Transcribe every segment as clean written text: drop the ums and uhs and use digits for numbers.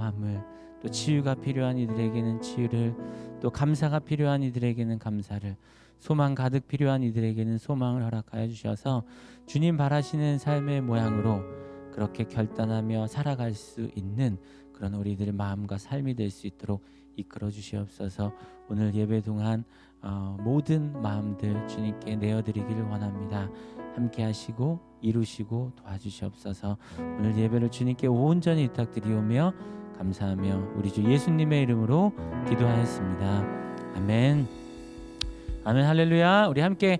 마음을, 또 치유가 필요한 이들에게는 치유를, 또 감사가 필요한 이들에게는 감사를, 소망 가득 필요한 이들에게는 소망을 허락하여 주셔서 주님 바라시는 삶의 모양으로 그렇게 결단하며 살아갈 수 있는 그런 우리들의 마음과 삶이 될 수 있도록 이끌어 주시옵소서. 오늘 예배 동안 모든 마음들 주님께 내어드리기를 원합니다. 함께 하시고 이루시고 도와주시옵소서. 오늘 예배를 주님께 온전히 부탁드리오며 감사하며 우리 주 예수님의 이름으로 기도하였습니다. 아멘. 아멘. 할렐루야. 우리 함께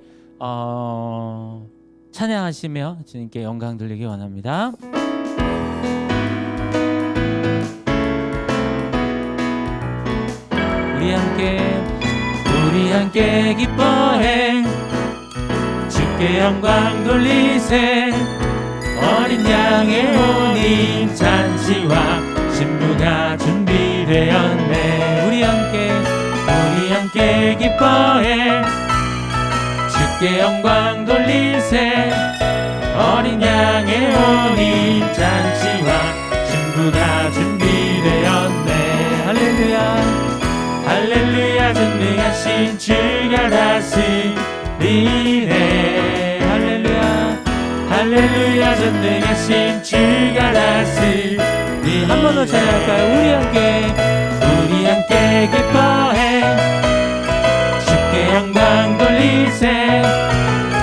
찬양하시며 주님께 영광 돌리기 원합니다. 우리 함께 기뻐해 주께 영광 돌리세. 어린 양의 혼인 잔치와 신부가 준비되었네. 우리 함께 기뻐해 주께 영광 돌리세. 어린 양의 혼인 잔치와 신부가 준비되었네. 할렐루야. 할렐루야. 전능하신 주가 다스리네. 할렐루야. 할렐루야. 전능하신 주가 다스리네. 한 번 더 찬양할까요? 우리 함께 기뻐해 주께 영광 돌리세.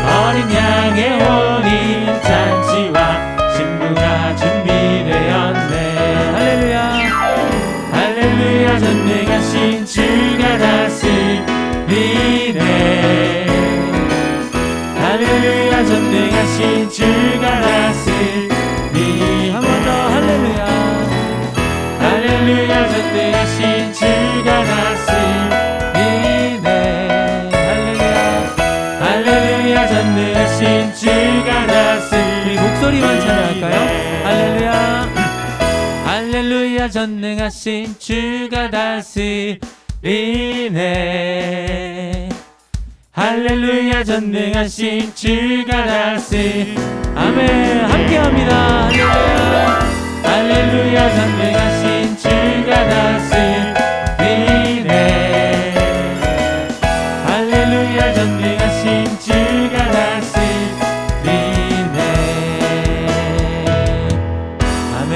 어린 양의 혼인 잔치와 신부가 준비되었네. 할렐루야. 할렐루야. 전능하신 주가 다스리네. 할렐루야. 전능하신 주가 다스리네. 한 번 더. 할렐루야. 할렐루야. 전능하신 주가 다스리네. 할렐루야. 할렐루야. 전능하신 주가 다스리네. 목소리만 찬양할까요? 할렐루야. 할렐루야. 전능하신 주가 다스리네. 할렐루야. 전능하신 주가 다스리네. 아멘. 함께합니다. 할렐루야. 할렐루야. 전능하신 주가 다스리네. 할렐루야. 전능하신 주가 다스리네. 아멘.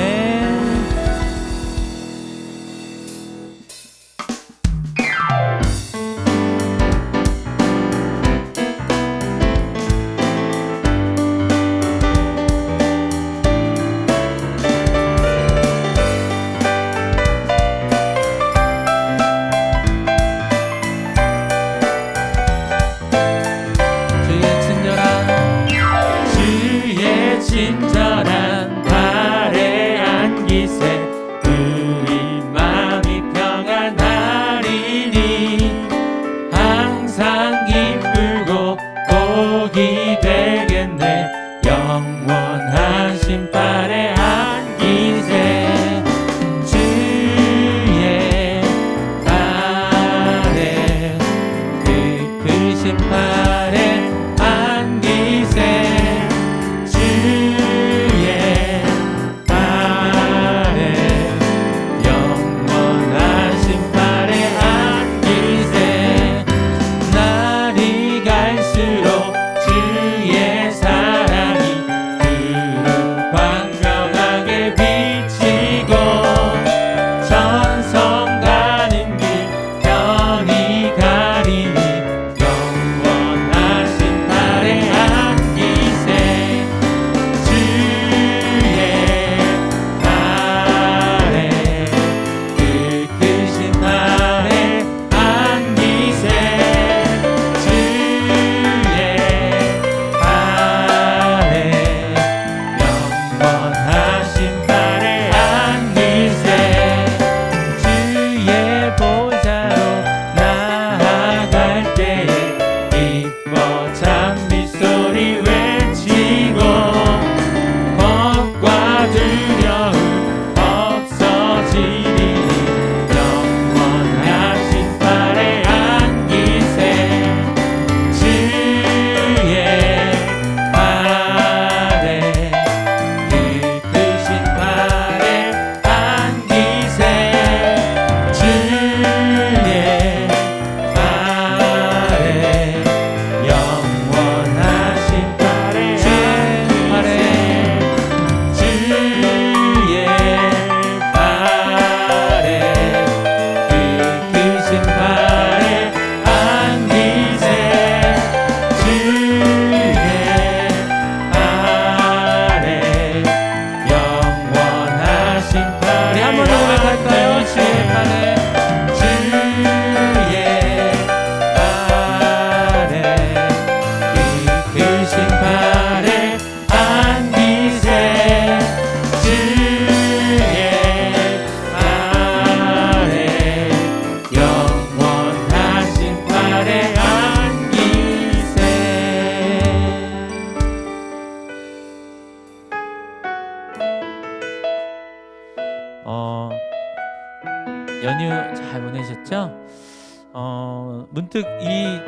연휴 잘 보내셨죠? 문득 이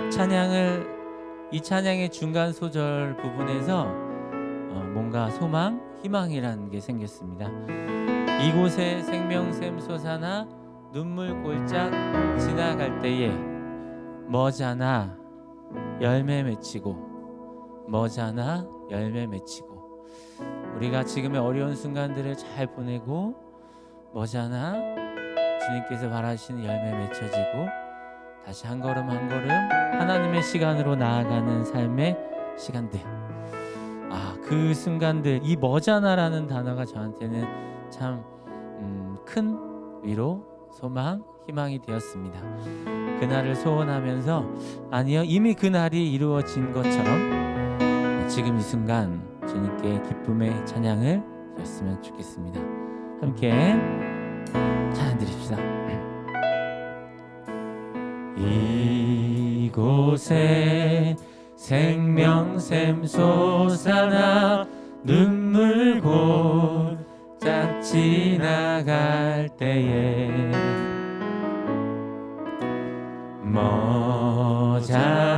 찬양의 중간 소절 부분에서 뭔가 소망, 희망이라는 게 생겼습니다. 이곳에 생명샘 솟아나 눈물 골짝 지나갈 때에 머자나 열매 맺히고, 머자나 열매 맺히고, 우리가 지금의 어려운 순간들을 잘 보내고 머자나 주님께서 바라시는 열매 맺혀지고, 다시 한 걸음 한 걸음 하나님의 시간으로 나아가는 삶의 시간들, 그 순간들, 이 머자나라는 단어가 저한테는 참 큰 위로, 소망, 희망이 되었습니다. 그날을 소원하면서, 아니요, 이미 그날이 이루어진 것처럼 지금 이 순간 주님께 기쁨의 찬양을 드렸으면 좋겠습니다. 함께 찬양 드립시다. 이곳에 생명샘 솟아나 눈물 골짝 지나갈 때에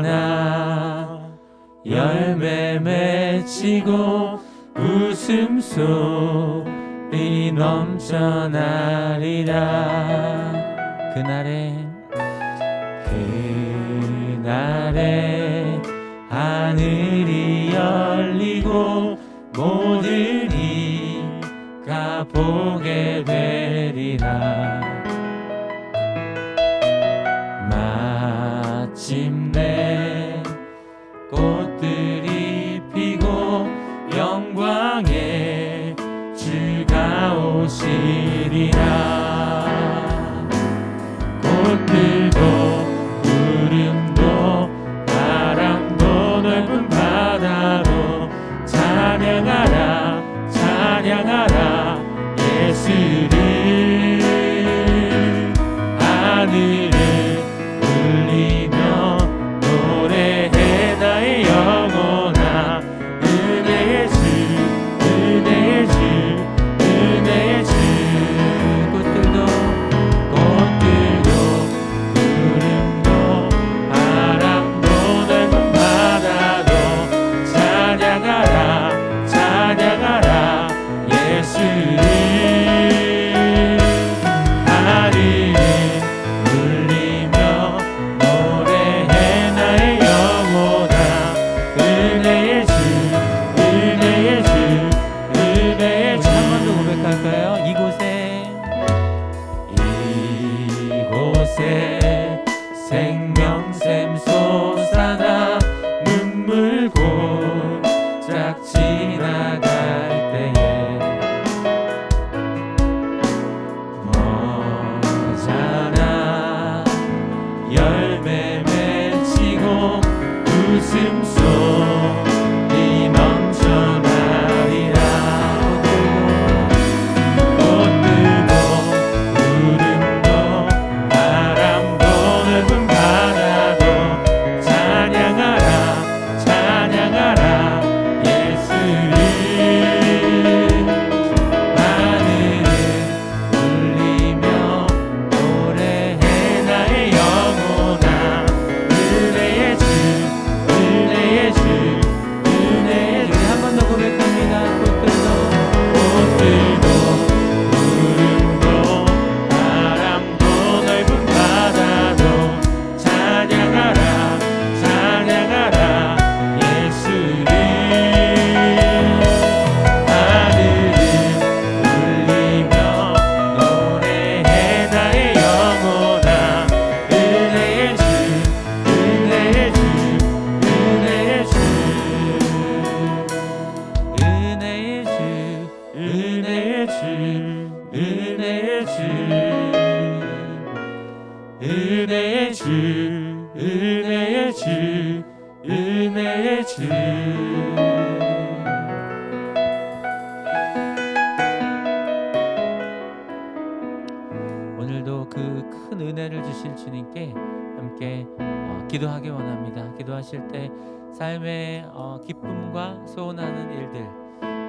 머자나 열매 맺히고 웃음소리 넘쳐나리라. 그날에 하늘이 열리고 모든 이가 보게 되리라. 마침내 꽃들이 피고 영광의 주가 오시리라. 꽃들도 구름도 바람도 넓은 바다도 찬양하라 찬양하라 예수를. 하늘을 울리며 노래해 나의 영혼아. 은혜의 주 은혜의 주 은혜의 주. 꽃들도 구름도 바람도 넓은 바다도 찬양하라 찬양하라 예수를. 하늘을 울리며 노래해 나의 영혼아. 은혜의 주 은혜의 주 은혜의 주. 한 번 더 고백할까요? 이곳에 생명샘 솟아나 눈물 골짝 지나갈 때에 머자나 열매 맺히고 웃음소리 넘쳐나리라. 꽃들도 구름도 바람도 넓은 바다도 찬양하라 찬양하라 예수를. 하늘을 울리며 노래해 나의 영혼아. 은혜의 주 은혜의 주 은혜의 주. 한 번 더 고백합니다. 꽃들도 구름도 바람도 넓은 바다도 찬양하라 찬양하라 예수를. 하늘을 울리며 노래해 나의 영혼아. 은혜의 주 은혜의 주 은혜의 주 은혜의 주 은혜의 주 은혜의 주 은혜의 주 은혜의 주 은혜의 주. 오늘도 그 큰 은혜를 주실 주님께 함께 기도하기 원합니다. 기도하실 때 삶의 기쁨과 소원하는 일들,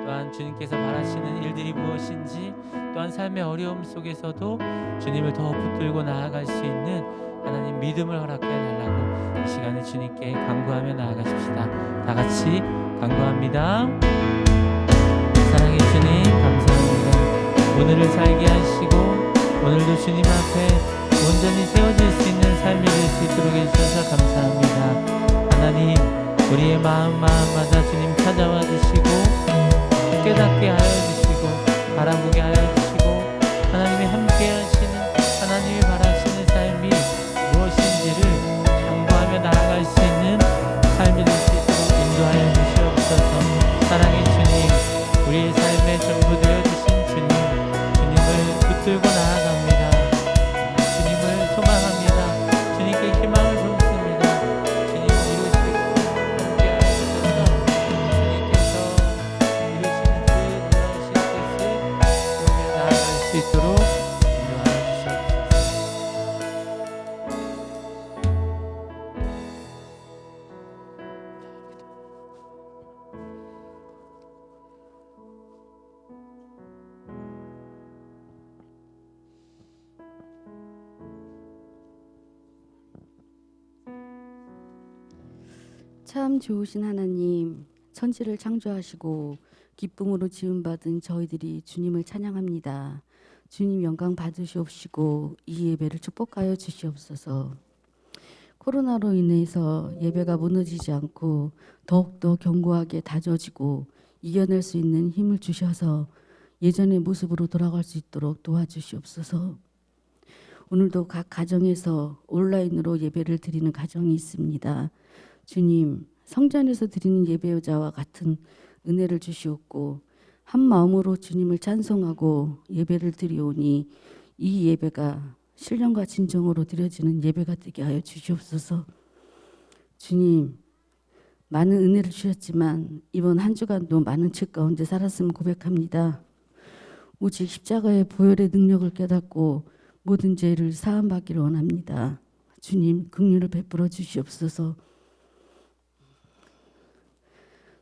또한 주님께서 바라시는 일들이 무엇인지 또한 삶의 어려움 속에서도 주님을 더 붙들고 나아갈 수 있는 하나님 믿음을 허락해 달라고 이 시간에 주님께 간구하며 나아가십시다. 다 같이 간구합니다. 사랑의 주님 감사합니다. 오늘을 살게 하시고 오늘도 주님 앞에 온전히 세워질 수 있는 삶이 될 수 있도록 해주셔서 감사합니다. 하나님, 우리의 마음마다 주님 찾아와 주시고 깨닫게 하여 주시고 바라보게 하여 주시고 하나님이 함께 하시는 하나님이 바라시는 삶이 무엇인지를 강구하며 나아갈 수 있는 삶이 될 수 있도록 인도하여 주시옵소서. 사랑의 주님, 우리의 삶의 전부 되어 주신 주님, 주님을 붙들고 나아갑니다. 주님을 소망합니다. 주님께 희망을 품습니다. 주님 이루시고 함께하여 주셔서 주님께서 이루시는 그 놀라우신 뜻을 이루며 나아갈 수 있도록 인도하여 주시옵소서. 참 좋으신 하나님, 천지를 창조하시고 기쁨으로 지음받은 저희들이 주님을 찬양합니다. 주님 영광 받으시옵시고 이 예배를 축복하여 주시옵소서. 코로나로 인해서 예배가 무너지지 않고 더욱더 견고하게 다져지고 이겨낼 수 있는 힘을 주셔서 예전의 모습으로 돌아갈 수 있도록 도와주시옵소서. 오늘도 각 가정에서 온라인으로 예배를 드리는 가정이 있습니다. 주님, 성전에서 드리는 예배자와 같은 은혜를 주시옵고 한 마음으로 주님을 찬송하고 예배를 드리오니 이 예배가 신령과 진정으로 드려지는 예배가 되게 하여 주시옵소서. 주님, 많은 은혜를 주셨지만 이번 한 주간도 많은 죄 가운데 살았음을 고백합니다. 오직 십자가의 보혈의 능력을 깨닫고 모든 죄를 사함받기를 원합니다. 주님, 긍휼을 베풀어 주시옵소서.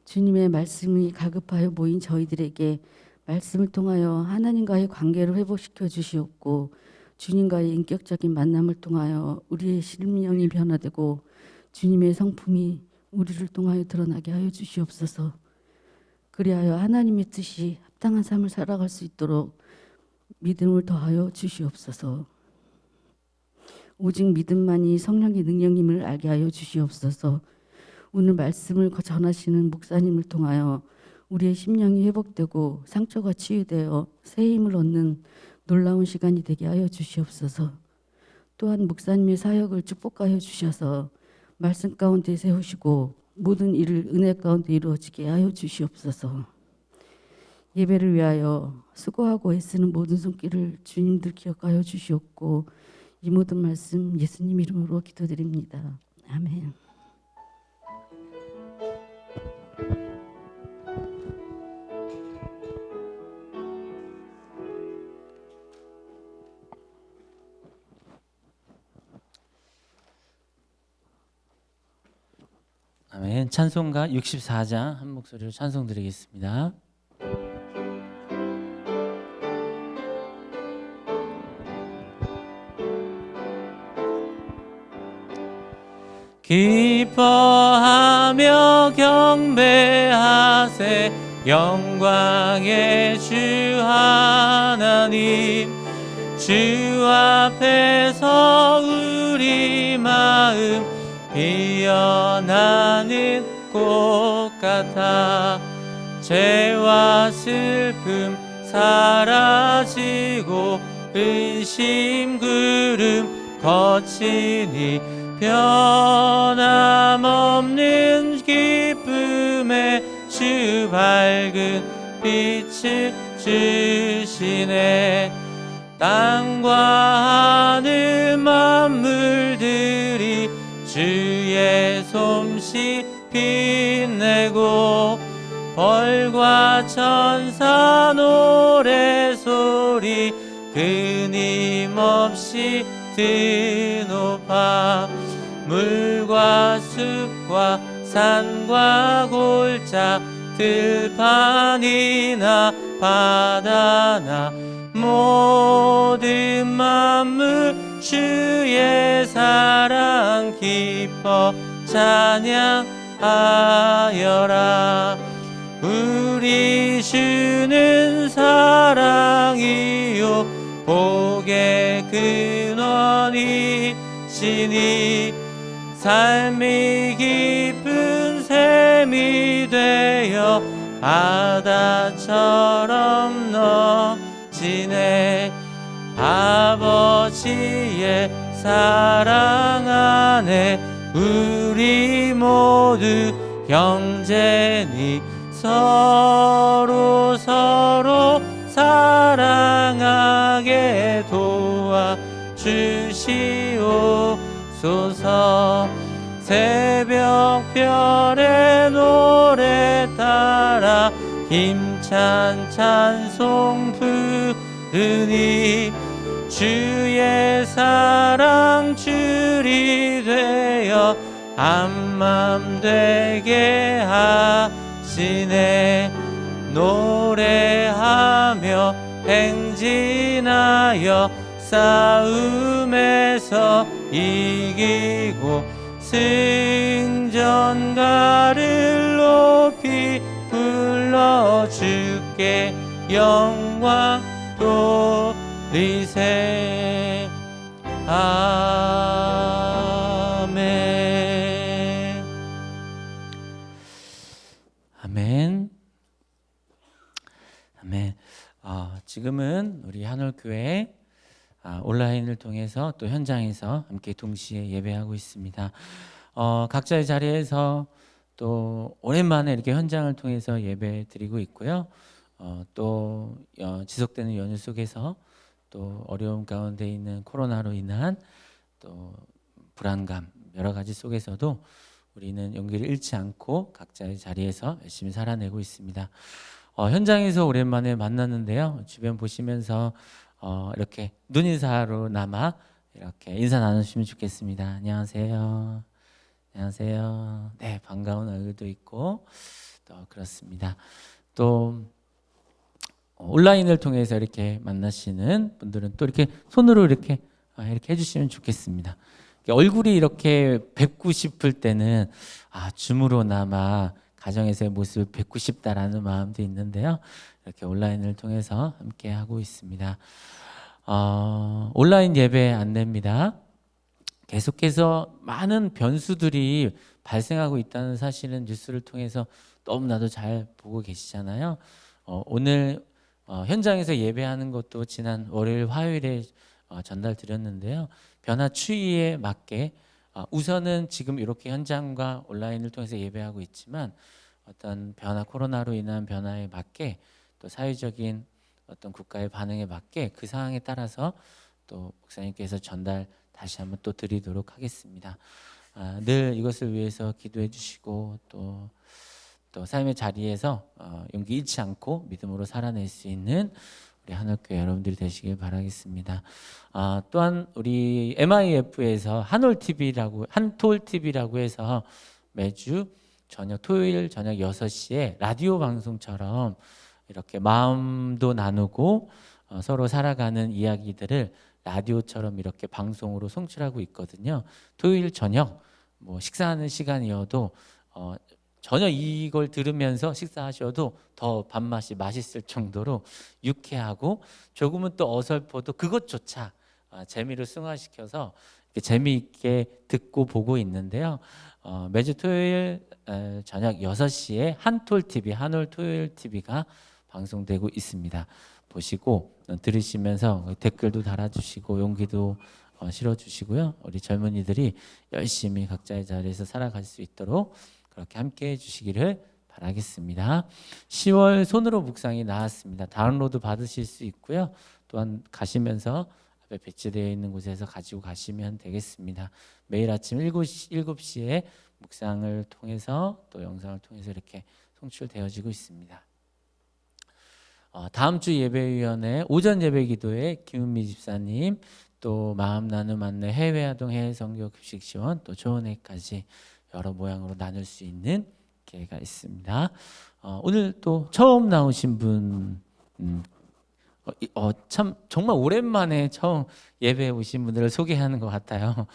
주님의 말씀이 갈급하여 모인 저희들에게 말씀을 통하여 하나님과의 관계를 회복시켜 주시옵고 주님과의 인격적인 만남을 통하여 우리의 심령이 변화되고 주님의 성품이 우리를 통하여 드러나게 하여 주시옵소서. 그리하여 하나님의 뜻이 합당한 삶을 살아갈 수 있도록 믿음을 더하여 주시옵소서. 오직 믿음만이 성령의 능력임을 알게 하여 주시옵소서. 오늘 말씀을 전하시는 목사님을 통하여 우리의 심령이 회복되고 상처가 치유되어 새 힘을 얻는 놀라운 시간이 되게 하여 주시옵소서. 또한 목사님의 사역을 축복하여 주셔서 말씀 가운데 세우시고 모든 일을 은혜 가운데 이루어지게 하여 주시옵소서. 예배를 위하여 수고하고 애쓰는 모든 손길을 주님들 기억하여 주시옵고 이 모든 말씀 예수님 이름으로 기도드립니다. 아멘. 아멘. 찬송가 64장 한 목소리로 찬송 드리겠습니다. 기뻐하며 경배하세 영광의 주 하나님 주 앞에서 우리 마음 피어나는 꽃 같아 죄와 슬픔 사라지고 근심 구름 거치니 변함없는 기쁨의 주 밝은 빛을 주시네 땅과 하늘 만물들이 주의 솜씨 빛내고 벌과 천사 노래소리 끊임없이 드높아 물과 숲과 산과 골짜 들판이나 바다나 모든 만물 주의 사랑 기뻐 찬양하여라. 우리 주는 사랑이요 복의 근원이시니 삶이 깊은 샘이 되어 바다처럼 넘치네. 아버지의 사랑 안에 우리 모두 형제니 서로 사랑하게 도와주시옵소서. 새벽별의 노래 따라 힘찬 찬송 부르니 주의 사랑 줄이 되어 한맘 되게 하시네. 노래하며 행진하여 싸움에서 이기고 승전가를 높이 불러 주께 영광 돌리세. 아멘. 아멘. 아멘. 지금은 우리 한올교회 온라인을 통해서 또 현장에서 함께 동시에 예배하고 있습니다. 각자의 자리에서 또 오랜만에 이렇게 현장을 통해서 예배 드리고 있고요. 또 지속되는 연휴 속에서 또 어려움 가운데 있는 코로나로 인한 또 불안감 여러 가지 속에서도 우리는 용기를 잃지 않고 각자의 자리에서 열심히 살아내고 있습니다. 현장에서 오랜만에 만났는데요. 주변 보시면서 이렇게 눈인사로나마 이렇게 인사 나누시면 좋겠습니다. 안녕하세요. 안녕하세요. 네, 반가운 얼굴도 있고 또 그렇습니다. 또 온라인을 통해서 이렇게 만나시는 분들은 또 이렇게 손으로 이렇게 해주시면 좋겠습니다. 얼굴이 이렇게 뵙고 싶을 때는 줌으로나마 가정에서의 모습을 뵙고 싶다라는 마음도 있는데요. 이렇게 온라인을 통해서 함께 하고 있습니다. 온라인 예배 안내입니다. 계속해서 많은 변수들이 발생하고 있다는 사실은 뉴스를 통해서 너무나도 잘 보고 계시잖아요. 오늘 현장에서 예배하는 것도 지난 월요일, 화요일에 전달드렸는데요. 변화 추이에 맞게 우선은 지금 이렇게 현장과 온라인을 통해서 예배하고 있지만 어떤 변화, 코로나로 인한 변화에 맞게 또 사회적인 어떤 국가의 반응에 맞게 그 상황에 따라서 또 목사님께서 전달 다시 한번 또 드리도록 하겠습니다. 늘 이것을 위해서 기도해 주시고 또 삶의 자리에서 용기 잃지 않고 믿음으로 살아낼 수 있는 우리 한올교회 여러분들이 되시길 바라겠습니다. 또한 우리 MIF에서 한톨TV라고 해서 매주 토요일 저녁 6시에 라디오 방송처럼 이렇게 마음도 나누고 서로 살아가는 이야기들을 라디오처럼 이렇게 방송으로 송출하고 있거든요. 토요일 저녁 식사하는 시간이어도 전혀 이걸 들으면서 식사하셔도 더 밥맛이 맛있을 정도로 유쾌하고 조금은 또 어설퍼도 그것조차 재미를 승화시켜서 재미있게 듣고 보고 있는데요. 매주 토요일 저녁 6시에 한톨TV, 한올 토요일 TV가 방송되고 있습니다. 보시고 들으시면서 댓글도 달아주시고 용기도 실어주시고요. 우리 젊은이들이 열심히 각자의 자리에서 살아갈 수 있도록 그렇게 함께 해주시기를 바라겠습니다. 10월 손으로 묵상이 나왔습니다. 다운로드 받으실 수 있고요. 또한 가시면서 앞에 배치되어 있는 곳에서 가지고 가시면 되겠습니다. 매일 아침 7시에 묵상을 통해서 또 영상을 통해서 이렇게 송출되어지고 있습니다. 다음 주 예배위원회 오전 예배 기도에 김은미 집사님 또 마음 나눔 안내 해외 아동 해외 선교 급식 지원 또 조은회까지 여러 모양으로 나눌 수 있는 기회가 있습니다. 오늘 또 처음 나오신 분 참 정말 오랜만에 처음 예배에 오신 분들을 소개하는 것 같아요.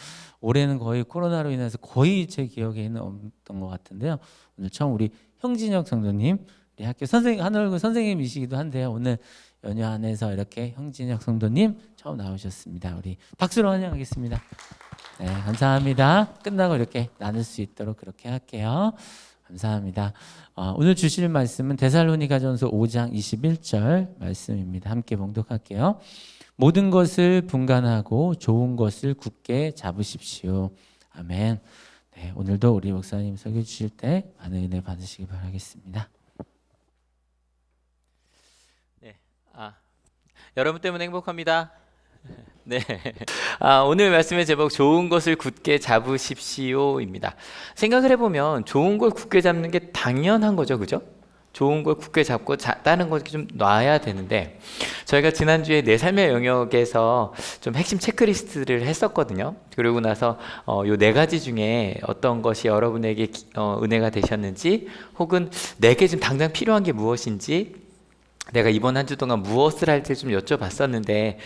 올해는 거의 코로나로 인해서 거의 제 기억에는 없던 것 같은데요. 오늘 처음 우리 형진혁 성도님, 우리 학교 선생님, 한얼굴 선생님이시기도 한데요. 오늘 연휴 안에서 이렇게 형진혁 성도님 처음 나오셨습니다. 우리 박수로 환영하겠습니다. 네, 감사합니다. 끝나고 이렇게 나눌 수 있도록 그렇게 할게요. 감사합니다. 오늘 주실 말씀은 데살로니가전서 5장 21절 말씀입니다. 함께 봉독할게요. 모든 것을 분간하고 좋은 것을 굳게 잡으십시오. 아멘. 네, 오늘도 우리 목사님 설교 주실 때 많은 은혜 받으시기 바라겠습니다. 네, 여러분 때문에 행복합니다. 네, 오늘 말씀의 제목 좋은 것을 굳게 잡으십시오입니다. 생각을 해보면 좋은 걸 굳게 잡는 게 당연한 거죠, 그죠? 좋은 걸 굳게 잡고 다른 걸 좀 놔야 되는데 저희가 지난주에 내 삶의 영역에서 좀 핵심 체크리스트를 했었거든요. 그러고 나서 요 4가지 중에 어떤 것이 여러분에게 은혜가 되셨는지 혹은 내게 지금 당장 필요한 게 무엇인지 내가 이번 한 주 동안 무엇을 할지 좀 여쭤봤었는데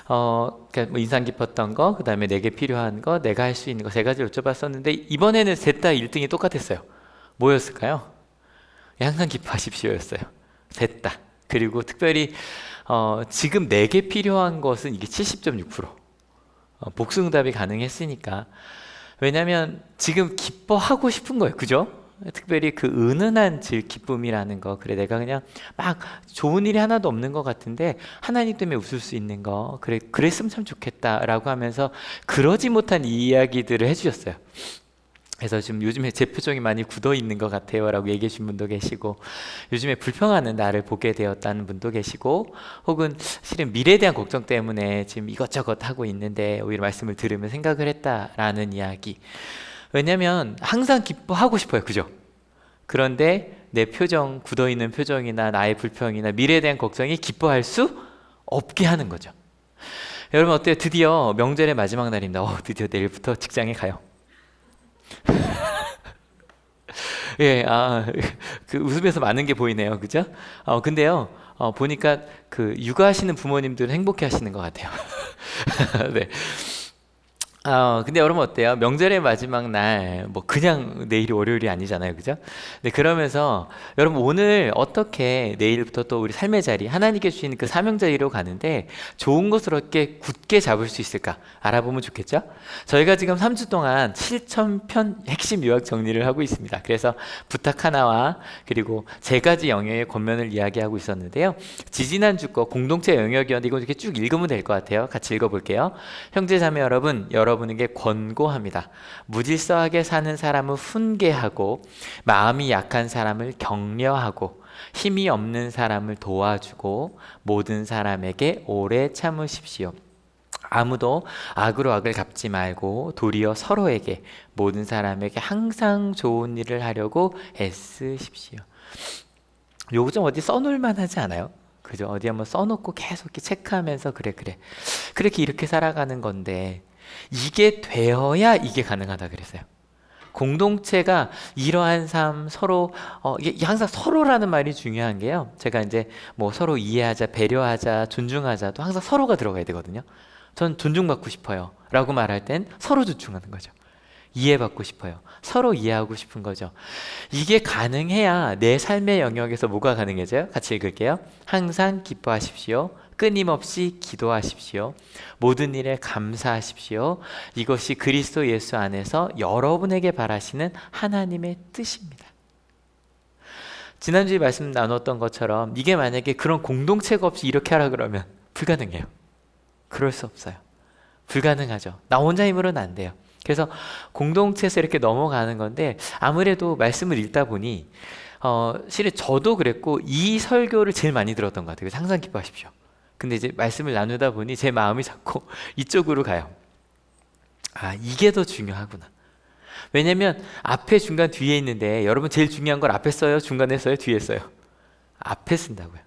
그러니까 뭐 인상 깊었던 거, 그 다음에 내게 필요한 거, 내가 할 수 있는 거 3가지를 여쭤봤었는데 이번에는 셋 다 1등이 똑같았어요. 뭐였을까요? 항상 기뻐하십시오였어요. 셋 다. 그리고 특별히 지금 내게 필요한 것은 이게 70.6%. 복수응답이 가능했으니까. 왜냐하면 지금 기뻐하고 싶은 거예요. 그죠? 특별히 그 은은한 기쁨이라는 거. 그래 내가 그냥 막 좋은 일이 하나도 없는 것 같은데 하나님 때문에 웃을 수 있는 거. 그래 그랬으면 참 좋겠다라고 하면서 그러지 못한 이야기들을 해주셨어요. 그래서 지금 요즘에 제 표정이 많이 굳어 있는 것 같아요 라고 얘기해 주신 분도 계시고 요즘에 불평하는 나를 보게 되었다는 분도 계시고 혹은 실은 미래에 대한 걱정 때문에 지금 이것저것 하고 있는데 오히려 말씀을 들으면 생각을 했다라는 이야기. 왜냐면 항상 기뻐하고 싶어요, 그죠? 그런데 내 표정, 굳어있는 표정이나 나의 불평이나 미래에 대한 걱정이 기뻐할 수 없게 하는 거죠. 여러분 어때요? 드디어 명절의 마지막 날입니다. 드디어 내일부터 직장에 가요. 예, 그 웃으면서 많은 게 보이네요, 그죠? 근데요, 보니까 그 육아하시는 부모님들은 행복해 하시는 것 같아요. 네. 근데 여러분 어때요? 명절의 마지막 날, 뭐 그냥 내일이 월요일이 아니잖아요, 그죠? 네, 그러면서 여러분 오늘 어떻게 내일부터 또 우리 삶의 자리, 하나님께 주시는 그 사명 자리로 가는데 좋은 것을 어떻게 굳게 잡을 수 있을까 알아보면 좋겠죠? 저희가 지금 3주 동안 7,000편 핵심 요약 정리를 하고 있습니다. 그래서 부탁 하나와 그리고 3가지 영역의 권면을 이야기하고 있었는데요. 지지난주 거 공동체 영역이었는데 이거 이렇게 쭉 읽으면 될 것 같아요. 같이 읽어볼게요. 형제 자매 여러분에게 권고합니다. 무질서하게 사는 사람은 훈계하고 마음이 약한 사람을 격려하고 힘이 없는 사람을 도와주고 모든 사람에게 오래 참으십시오. 아무도 악으로 악을 갚지 말고 도리어 서로에게 모든 사람에게 항상 좋은 일을 하려고 애쓰십시오. 요거 좀 어디 써놓을 만하지 않아요? 그죠? 어디 한번 써놓고 계속 이렇게 체크하면서 그래 그렇게 이렇게 살아가는 건데 이게 되어야 이게 가능하다 그랬어요. 공동체가 이러한 삶 서로 이게 항상 서로라는 말이 중요한 게요. 제가 이제 뭐 서로 이해하자, 배려하자, 존중하자도 항상 서로가 들어가야 되거든요. 전 존중받고 싶어요 라고 말할 땐 서로 존중하는 거죠. 이해받고 싶어요. 서로 이해하고 싶은 거죠. 이게 가능해야 내 삶의 영역에서 뭐가 가능해져요? 같이 읽을게요. 항상 기뻐하십시오. 끊임없이 기도하십시오. 모든 일에 감사하십시오. 이것이 그리스도 예수 안에서 여러분에게 바라시는 하나님의 뜻입니다. 지난주에 말씀 나눴던 것처럼 이게 만약에 그런 공동체가 없이 이렇게 하라 그러면 불가능해요. 그럴 수 없어요. 불가능하죠. 나 혼자 힘으로는 안 돼요. 그래서 공동체에서 이렇게 넘어가는 건데 아무래도 말씀을 읽다 보니 실은 저도 그랬고 이 설교를 제일 많이 들었던 것 같아요. 항상 기뻐하십시오. 근데 이제 말씀을 나누다 보니 제 마음이 자꾸 이쪽으로 가요. 이게 더 중요하구나. 왜냐면 앞에 중간 뒤에 있는데 여러분 제일 중요한 걸 앞에 써요? 중간에 써요? 뒤에 써요? 앞에 쓴다고요.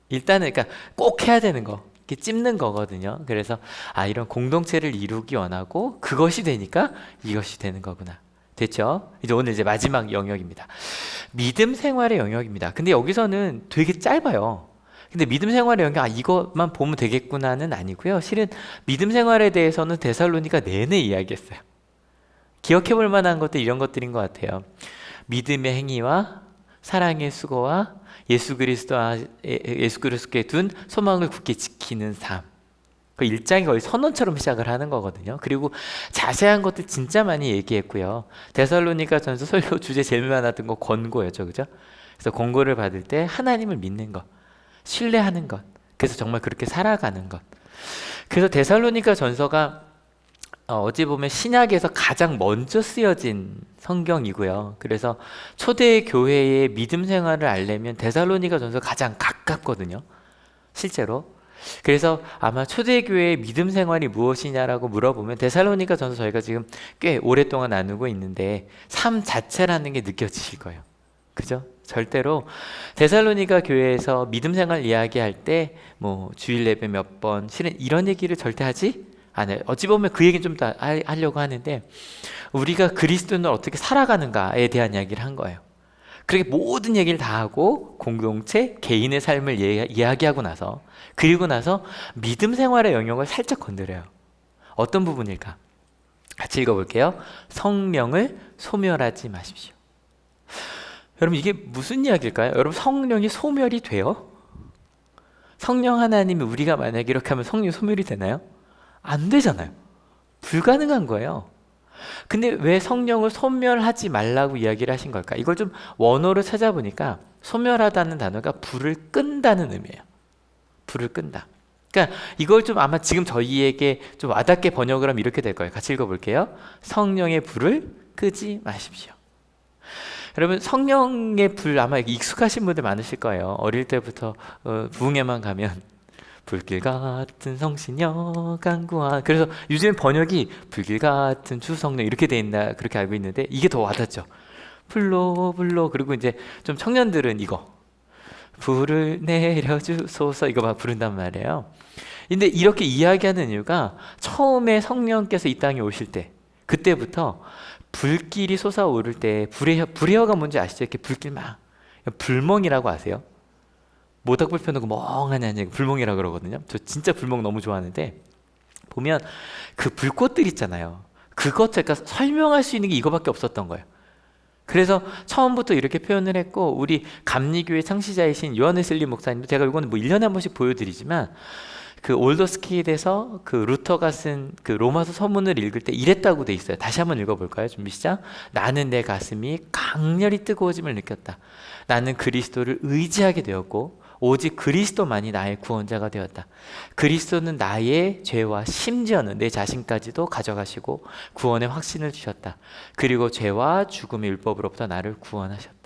일단은 그러니까 꼭 해야 되는 거 이렇게 찝는 거거든요. 그래서 이런 공동체를 이루기 원하고 그것이 되니까 이것이 되는 거구나. 됐죠? 이제 오늘 이제 마지막 영역입니다. 믿음 생활의 영역입니다. 근데 여기서는 되게 짧아요. 근데 믿음 생활의 영역, 이것만 보면 되겠구나는 아니고요. 실은 믿음 생활에 대해서는 데살로니가 내내 이야기했어요. 기억해 볼 만한 것들 이런 것들인 것 같아요. 믿음의 행위와 사랑의 수고와 예수 그리스도께 둔 소망을 굳게 지키는 삶. 그 일장이 거의 선언처럼 시작을 하는 거거든요. 그리고 자세한 것들 진짜 많이 얘기했고요. 데살로니가 전서 설교 주제 제일 많았던 거 권고였죠, 그죠? 그래서 권고를 받을 때 하나님을 믿는 것, 신뢰하는 것, 그래서 정말 그렇게 살아가는 것. 그래서 데살로니가 전서가 어찌 보면 신약에서 가장 먼저 쓰여진 성경이고요. 그래서 초대 교회의 믿음 생활을 알려면 데살로니가 전서 가장 가깝거든요. 실제로. 그래서 아마 초대교회의 믿음 생활이 무엇이냐라고 물어보면 데살로니가 전서 저희가 지금 꽤 오랫동안 나누고 있는데 삶 자체라는 게 느껴지실 거예요. 그죠? 절대로 데살로니가 교회에서 믿음 생활 이야기할 때 뭐 주일 예배 몇 번, 실은 이런 얘기를 절대 하지 않아요. 어찌 보면 그 얘기는 좀 더 하려고 하는데 우리가 그리스도인을 어떻게 살아가는가에 대한 이야기를 한 거예요. 그렇게 모든 얘기를 다 하고 공동체, 개인의 삶을 이야기하고 나서, 그리고 나서 믿음 생활의 영역을 살짝 건드려요. 어떤 부분일까? 같이 읽어볼게요. 성령을 소멸하지 마십시오. 여러분, 이게 무슨 이야기일까요? 여러분, 성령이 소멸이 돼요? 성령 하나님이 우리가 만약에 이렇게 하면 성령이 소멸이 되나요? 안 되잖아요. 불가능한 거예요. 근데 왜 성령을 소멸하지 말라고 이야기를 하신 걸까? 이걸 좀 원어로 찾아보니까 소멸하다는 단어가 불을 끈다는 의미예요. 불을 끈다. 그러니까 이걸 좀 아마 지금 저희에게 좀 와닿게 번역을 하면 이렇게 될 거예요. 같이 읽어볼게요. 성령의 불을 끄지 마십시오. 여러분, 성령의 불 아마 익숙하신 분들 많으실 거예요. 어릴 때부터 부흥회만 가면 불길 같은 성신여 간구하. 그래서 요즘 번역이 불길 같은 주성령 이렇게 돼 있나 그렇게 알고 있는데 이게 더 와닿죠. 불로 그리고 이제 좀 청년들은 이거 불을 내려주소서 이거 막 부른단 말이에요. 근데 이렇게 이야기하는 이유가 처음에 성령께서 이 땅에 오실 때 그때부터 불길이 솟아오를 때 불의어가 뭔지 아시죠? 이렇게 불길 막 불멍이라고 아세요? 모닥불 펴놓고 멍하냐 불멍이라 그러거든요. 저 진짜 불멍 너무 좋아하는데 보면 그 불꽃들 있잖아요. 그것 제가 설명할 수 있는 게 이거밖에 없었던 거예요. 그래서 처음부터 이렇게 표현을 했고 우리 감리교회 창시자이신 요한 웨슬리 목사님도 제가 이거는 뭐 1년에 한 번씩 보여드리지만 그 올더스키드에서 그 루터가 쓴 그 로마서 서문을 읽을 때 이랬다고 돼 있어요. 다시 한번 읽어볼까요? 준비 시작. 나는 내 가슴이 강렬히 뜨거워짐을 느꼈다. 나는 그리스도를 의지하게 되었고 오직 그리스도만이 나의 구원자가 되었다. 그리스도는 나의 죄와 심지어는 내 자신까지도 가져가시고 구원의 확신을 주셨다. 그리고 죄와 죽음의 율법으로부터 나를 구원하셨다.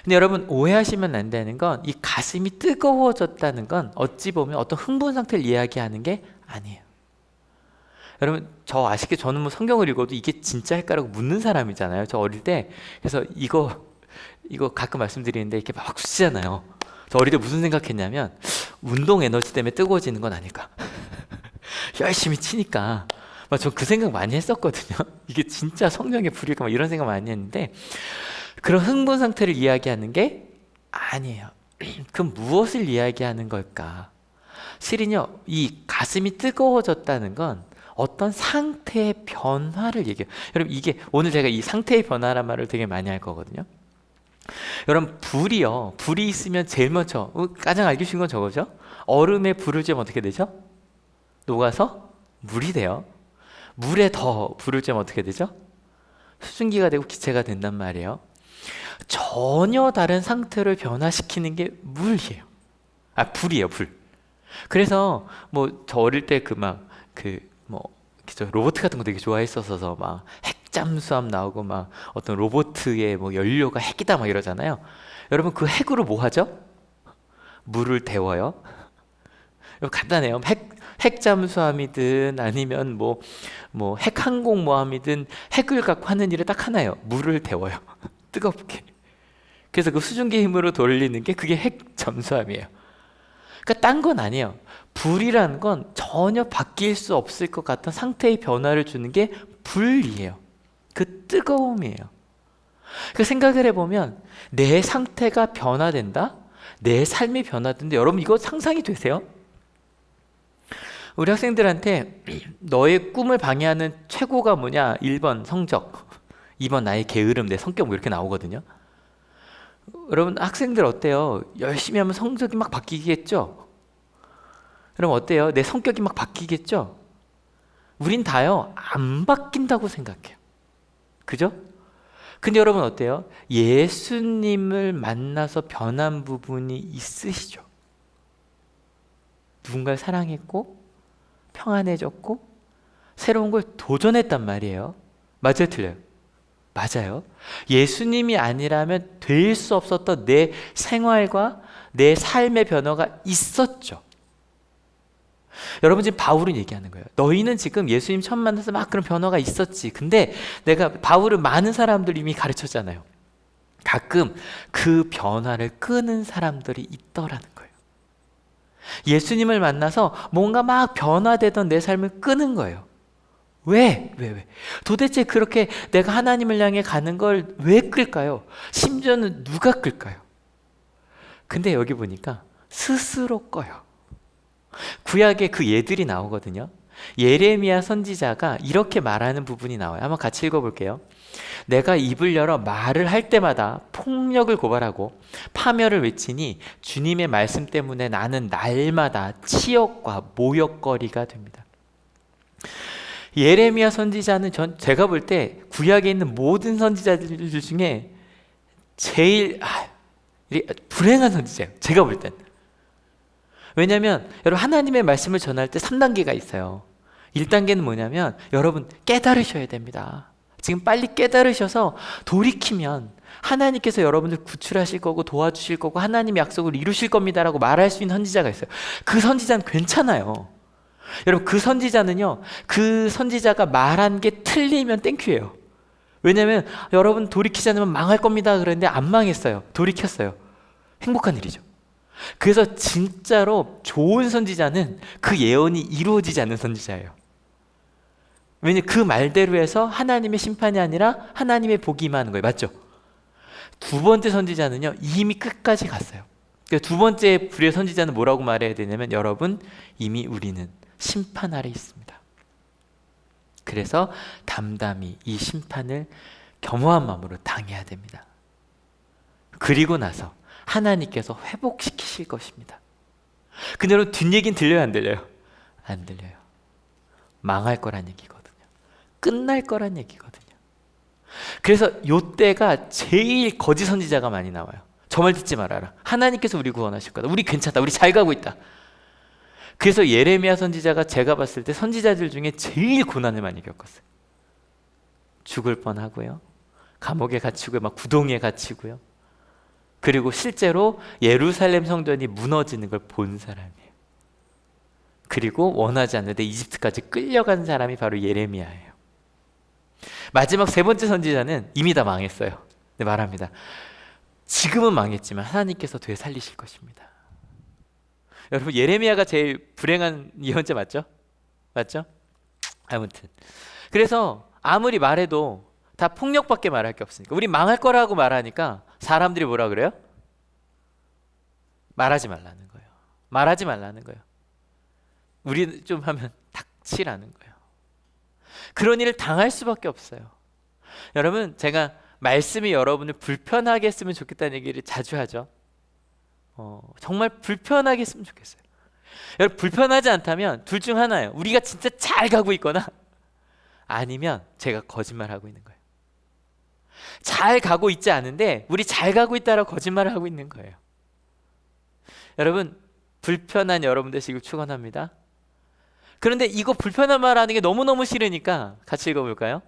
근데 여러분 오해하시면 안 되는 건 이 가슴이 뜨거워졌다는 건 어찌 보면 어떤 흥분 상태를 이야기하는 게 아니에요. 여러분 저 아시게 저는 뭐 성경을 읽어도 이게 진짜일까라고 묻는 사람이잖아요. 저 어릴 때 그래서 이거 가끔 말씀드리는데 이렇게 막 쓰잖아요. 저 어릴 때 무슨 생각했냐면 운동 에너지 때문에 뜨거워지는 건 아닐까. 열심히 치니까 전 그 생각 많이 했었거든요. 이게 진짜 성령의 불일까 막 이런 생각 많이 했는데 그런 흥분 상태를 이야기하는 게 아니에요. 그럼 무엇을 이야기하는 걸까? 실은요, 이 가슴이 뜨거워졌다는 건 어떤 상태의 변화를 얘기해요. 여러분 이게 오늘 제가 이 상태의 변화란 말을 되게 많이 할 거거든요. 여러분 불이 있으면 제일 먼저 가장 알기 쉬운 건 저거죠. 얼음에 불을 쬐면 어떻게 되죠? 녹아서 물이 돼요. 물에 더 불을 쬐면 어떻게 되죠? 수증기가 되고 기체가 된단 말이에요. 전혀 다른 상태를 변화시키는 게 물이에요. 불이에요, 불. 그래서 저 어릴 때 로봇 같은 거 되게 좋아했었어서 막 핵잠수함 나오고 막 어떤 로봇의 연료가 핵이다 막 이러잖아요. 여러분 그 핵으로 뭐 하죠? 물을 데워요. 간단해요. 핵잠수함이든 아니면 핵항공모함이든 핵을 갖고 하는 일이 딱 하나예요. 물을 데워요. 뜨겁게. 그래서 그 수증기 힘으로 돌리는 게 그게 핵잠수함이에요. 그러니까 딴 건 아니에요. 불이라는 건 전혀 바뀔 수 없을 것 같은 상태의 변화를 주는 게 불이에요. 그 뜨거움이에요. 그 생각을 해보면 내 상태가 변화된다? 내 삶이 변화되는데 여러분 이거 상상이 되세요? 우리 학생들한테 너의 꿈을 방해하는 최고가 뭐냐? 1번 성적, 2번 나의 게으름, 내 성격 뭐 이렇게 나오거든요. 여러분 학생들 어때요? 열심히 하면 성적이 막 바뀌겠죠? 그럼 어때요? 내 성격이 막 바뀌겠죠? 우린 다요 안 바뀐다고 생각해요. 그죠? 근데 여러분 어때요? 예수님을 만나서 변한 부분이 있으시죠? 누군가를 사랑했고 평안해졌고 새로운 걸 도전했단 말이에요. 맞아요, 틀려요? 맞아요. 예수님이 아니라면 될 수 없었던 내 생활과 내 삶의 변화가 있었죠. 여러분 지금 바울은 얘기하는 거예요. 너희는 지금 예수님 처음 만나서 막 그런 변화가 있었지. 근데 내가 바울은 많은 사람들 이미 가르쳤잖아요. 가끔 그 변화를 끄는 사람들이 있더라는 거예요. 예수님을 만나서 뭔가 막 변화되던 내 삶을 끄는 거예요. 왜? 도대체 그렇게 내가 하나님을 향해 가는 걸 왜 끌까요? 심지어는 누가 끌까요? 근데 여기 보니까 스스로 꺼요. 구약에 그 예들이 나오거든요. 예레미야 선지자가 이렇게 말하는 부분이 나와요. 한번 같이 읽어볼게요. 내가 입을 열어 말을 할 때마다 폭력을 고발하고 파멸을 외치니 주님의 말씀 때문에 나는 날마다 치욕과 모욕거리가 됩니다. 예레미야 선지자는 제가 볼 때 구약에 있는 모든 선지자들 중에 제일 불행한 선지자예요. 제가 볼 땐. 왜냐하면 여러분 하나님의 말씀을 전할 때 3단계가 있어요. 1단계는 뭐냐면 여러분 깨달으셔야 됩니다. 지금 빨리 깨달으셔서 돌이키면 하나님께서 여러분들 구출하실 거고 도와주실 거고 하나님의 약속을 이루실 겁니다라고 말할 수 있는 선지자가 있어요. 그 선지자는 괜찮아요. 여러분 그 선지자는요, 그 선지자가 말한 게 틀리면 땡큐예요. 왜냐하면 여러분 돌이키지 않으면 망할 겁니다 그랬는데 안 망했어요. 돌이켰어요. 행복한 일이죠. 그래서 진짜로 좋은 선지자는 그 예언이 이루어지지 않는 선지자예요. 왜냐하면 그 말대로 해서 하나님의 심판이 아니라 하나님의 복이 임하는 거예요. 맞죠? 두 번째 선지자는요 이미 끝까지 갔어요. 그러니까 두 번째 불의 선지자는 뭐라고 말해야 되냐면 여러분 이미 우리는 심판 아래 있습니다. 그래서 담담히 이 심판을 겸허한 마음으로 당해야 됩니다. 그리고 나서 하나님께서 회복시키실 것입니다. 근데 여러분 뒷얘기는 들려요 안 들려요? 안 들려요. 망할 거란 얘기거든요. 끝날 거란 얘기거든요. 그래서 요때가 제일 거짓 선지자가 많이 나와요. 저 말 듣지 말아라. 하나님께서 우리 구원하실 거다. 우리 괜찮다. 우리 잘 가고 있다. 그래서 예레미야 선지자가 제가 봤을 때 선지자들 중에 제일 고난을 많이 겪었어요. 죽을 뻔하고요. 감옥에 갇히고요. 막 구덩이에 갇히고요. 그리고 실제로 예루살렘 성전이 무너지는 걸 본 사람이에요. 그리고 원하지 않는데 이집트까지 끌려간 사람이 바로 예레미야예요. 마지막 세 번째 선지자는 이미 다 망했어요. 네, 말합니다. 지금은 망했지만 하나님께서 되살리실 것입니다. 여러분 예레미야가 제일 불행한 예언자 맞죠? 맞죠? 아무튼 그래서 아무리 말해도 다 폭력밖에 말할 게 없으니까 우리 망할 거라고 말하니까 사람들이 뭐라 그래요? 말하지 말라는 거예요. 말하지 말라는 거예요. 우리 좀 하면 닥치라는 거예요. 그런 일을 당할 수밖에 없어요. 여러분 제가 말씀이 여러분을 불편하게 했으면 좋겠다는 얘기를 자주 하죠. 정말 불편하게 했으면 좋겠어요. 여러분 불편하지 않다면 둘 중 하나예요. 우리가 진짜 잘 가고 있거나 아니면 제가 거짓말하고 있는 거예요. 잘 가고 있지 않은데 우리 잘 가고 있다라고 거짓말을 하고 있는 거예요. 여러분 불편한 여러분 되시길 축원합니다. 그런데 이거 불편한 말하는 게 너무너무 싫으니까 같이 읽어볼까요?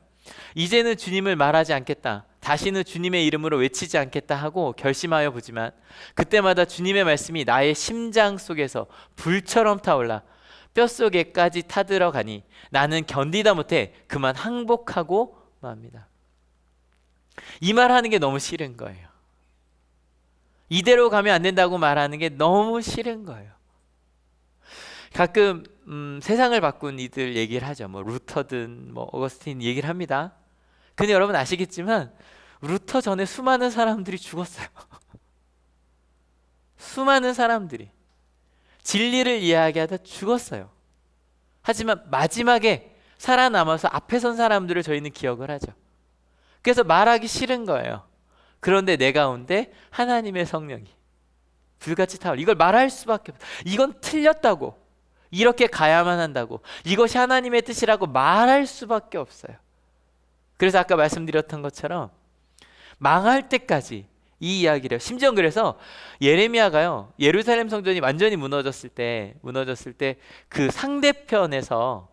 이제는 주님을 말하지 않겠다. 다시는 주님의 이름으로 외치지 않겠다 하고 결심하여 보지만 그때마다 주님의 말씀이 나의 심장 속에서 불처럼 타올라 뼛속에까지 타들어가니 나는 견디다 못해 그만 항복하고 맙니다. 이 말하는 게 너무 싫은 거예요. 이대로 가면 안 된다고 말하는 게 너무 싫은 거예요. 가끔 세상을 바꾼 이들 얘기를 하죠. 뭐 루터든 뭐 어거스틴 얘기를 합니다. 근데 여러분 아시겠지만 루터 전에 수많은 사람들이 죽었어요. 수많은 사람들이 진리를 이야기하다 죽었어요. 하지만 마지막에 살아남아서 앞에 선 사람들을 저희는 기억을 하죠. 그래서 말하기 싫은 거예요. 그런데 내 가운데 하나님의 성령이 불같이 타오르. 이걸 말할 수밖에 없어요. 이건 틀렸다고, 이렇게 가야만 한다고, 이것이 하나님의 뜻이라고 말할 수밖에 없어요. 그래서 아까 말씀드렸던 것처럼 망할 때까지 이 이야기를, 심지어 그래서 예레미야가요, 예루살렘 성전이 완전히 무너졌을 때 그 상대편에서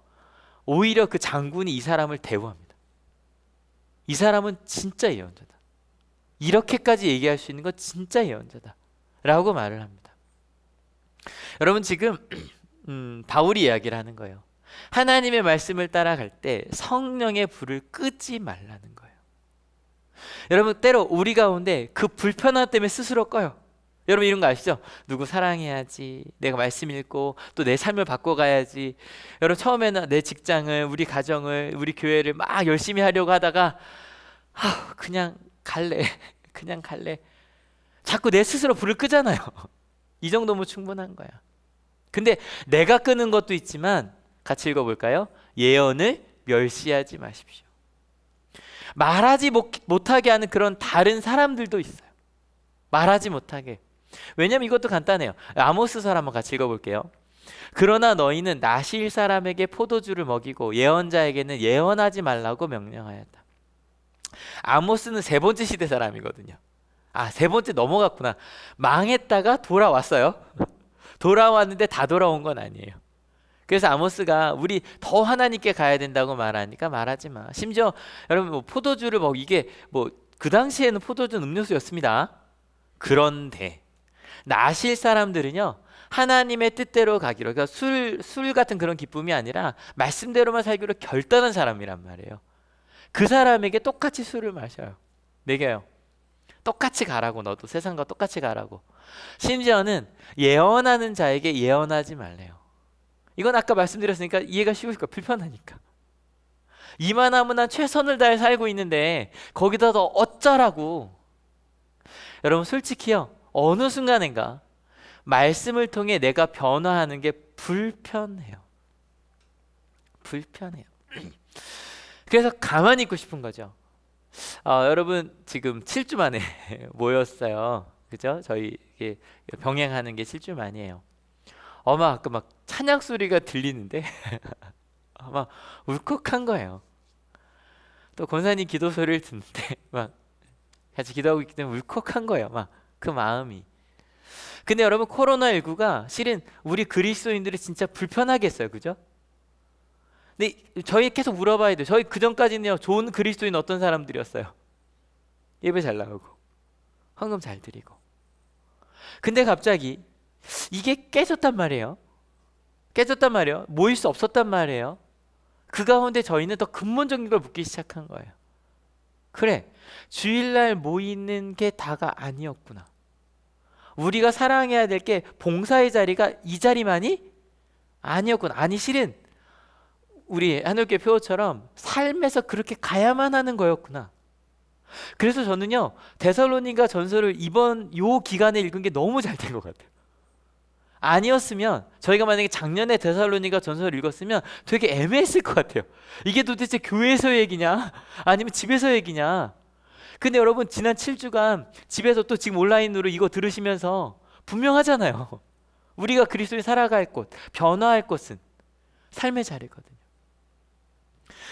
오히려 그 장군이 이 사람을 대우합니다. 이 사람은 진짜 예언자다, 이렇게까지 얘기할 수 있는 건 진짜 예언자다 라고 말을 합니다. 여러분, 지금 바울이 이야기를 하는 거예요. 하나님의 말씀을 따라갈 때 성령의 불을 끄지 말라는 거예요. 여러분, 때로 우리 가운데 그 불편함 때문에 스스로 꺼요. 여러분, 이런 거 아시죠? 누구 사랑해야지, 내가 말씀 읽고 또 내 삶을 바꿔가야지. 여러분, 처음에는 내 직장을, 우리 가정을, 우리 교회를 막 열심히 하려고 하다가 그냥 갈래 그냥 갈래. 자꾸 내 스스로 불을 끄잖아요. 이 정도면 충분한 거야. 근데 내가 끄는 것도 있지만 같이 읽어볼까요? 예언을 멸시하지 마십시오. 말하지 못하게 하는 그런 다른 사람들도 있어요. 말하지 못하게. 왜냐면 이것도 간단해요. 아모스서 한번 같이 읽어볼게요. 그러나 너희는 나실 사람에게 포도주를 먹이고 예언자에게는 예언하지 말라고 명령하였다. 아모스는 세 번째 시대 사람이거든요. 세 번째 넘어갔구나. 망했다가 돌아왔어요. 돌아왔는데 다 돌아온 건 아니에요. 그래서 아모스가 우리 더 하나님께 가야 된다고 말하니까 말하지 마. 심지어 여러분, 포도주를 이게 그 당시에는 포도주는 음료수였습니다. 그런데 나실 사람들은요, 하나님의 뜻대로 가기로, 그러니까 술 같은 그런 기쁨이 아니라 말씀대로만 살기로 결단한 사람이란 말이에요. 그 사람에게 똑같이 술을 마셔요. 먹여요. 똑같이 가라고, 너도 세상과 똑같이 가라고. 심지어는 예언하는 자에게 예언하지 말래요. 이건 아까 말씀드렸으니까 이해가 쉬우실 거예요. 불편하니까. 이만하면 난 최선을 다해 살고 있는데 거기다 더 어쩌라고. 여러분, 솔직히요, 어느 순간인가 말씀을 통해 내가 변화하는 게 불편해요. 그래서 가만히 있고 싶은 거죠. 여러분, 지금 7주 만에 모였어요. 그죠? 저희 이게 병행하는 게 7주 만이에요. 아까 막 찬양 소리가 들리는데 막 울컥한 거예요. 또 권사님 기도 소리를 듣는데 막 같이 기도하고 있기 때문에 울컥한 거예요. 막 그 마음이. 근데 여러분, 코로나19가 실은 우리 그리스도인들이 진짜 불편하게 했어요. 그죠? 근데 저희 계속 물어봐야 돼요. 저희 그전까지는요, 좋은 그리스도인 어떤 사람들이었어요? 예배 잘 나오고 헌금 잘 드리고. 근데 갑자기 이게 깨졌단 말이에요. 모일 수 없었단 말이에요. 그 가운데 저희는 더 근본적인 걸 묻기 시작한 거예요. 그래, 주일날 모이는 게 다가 아니었구나. 우리가 사랑해야 될 게 봉사의 자리가 이 자리만이 아니었구나. 아니, 실은 우리 하늘교회 표어처럼 삶에서 그렇게 가야만 하는 거였구나. 그래서 저는요, 데살로니가 전서를 이번 요 기간에 읽은 게 너무 잘 된 것 같아요. 아니었으면 저희가 만약에 작년에 데살로니가 전서를 읽었으면 되게 애매했을 것 같아요. 이게 도대체 교회에서 얘기냐 아니면 집에서 얘기냐. 근데 여러분, 지난 7주간 집에서 또 지금 온라인으로 이거 들으시면서 분명하잖아요. 우리가 그리스도인 살아갈 곳, 변화할 곳은 삶의 자리거든요.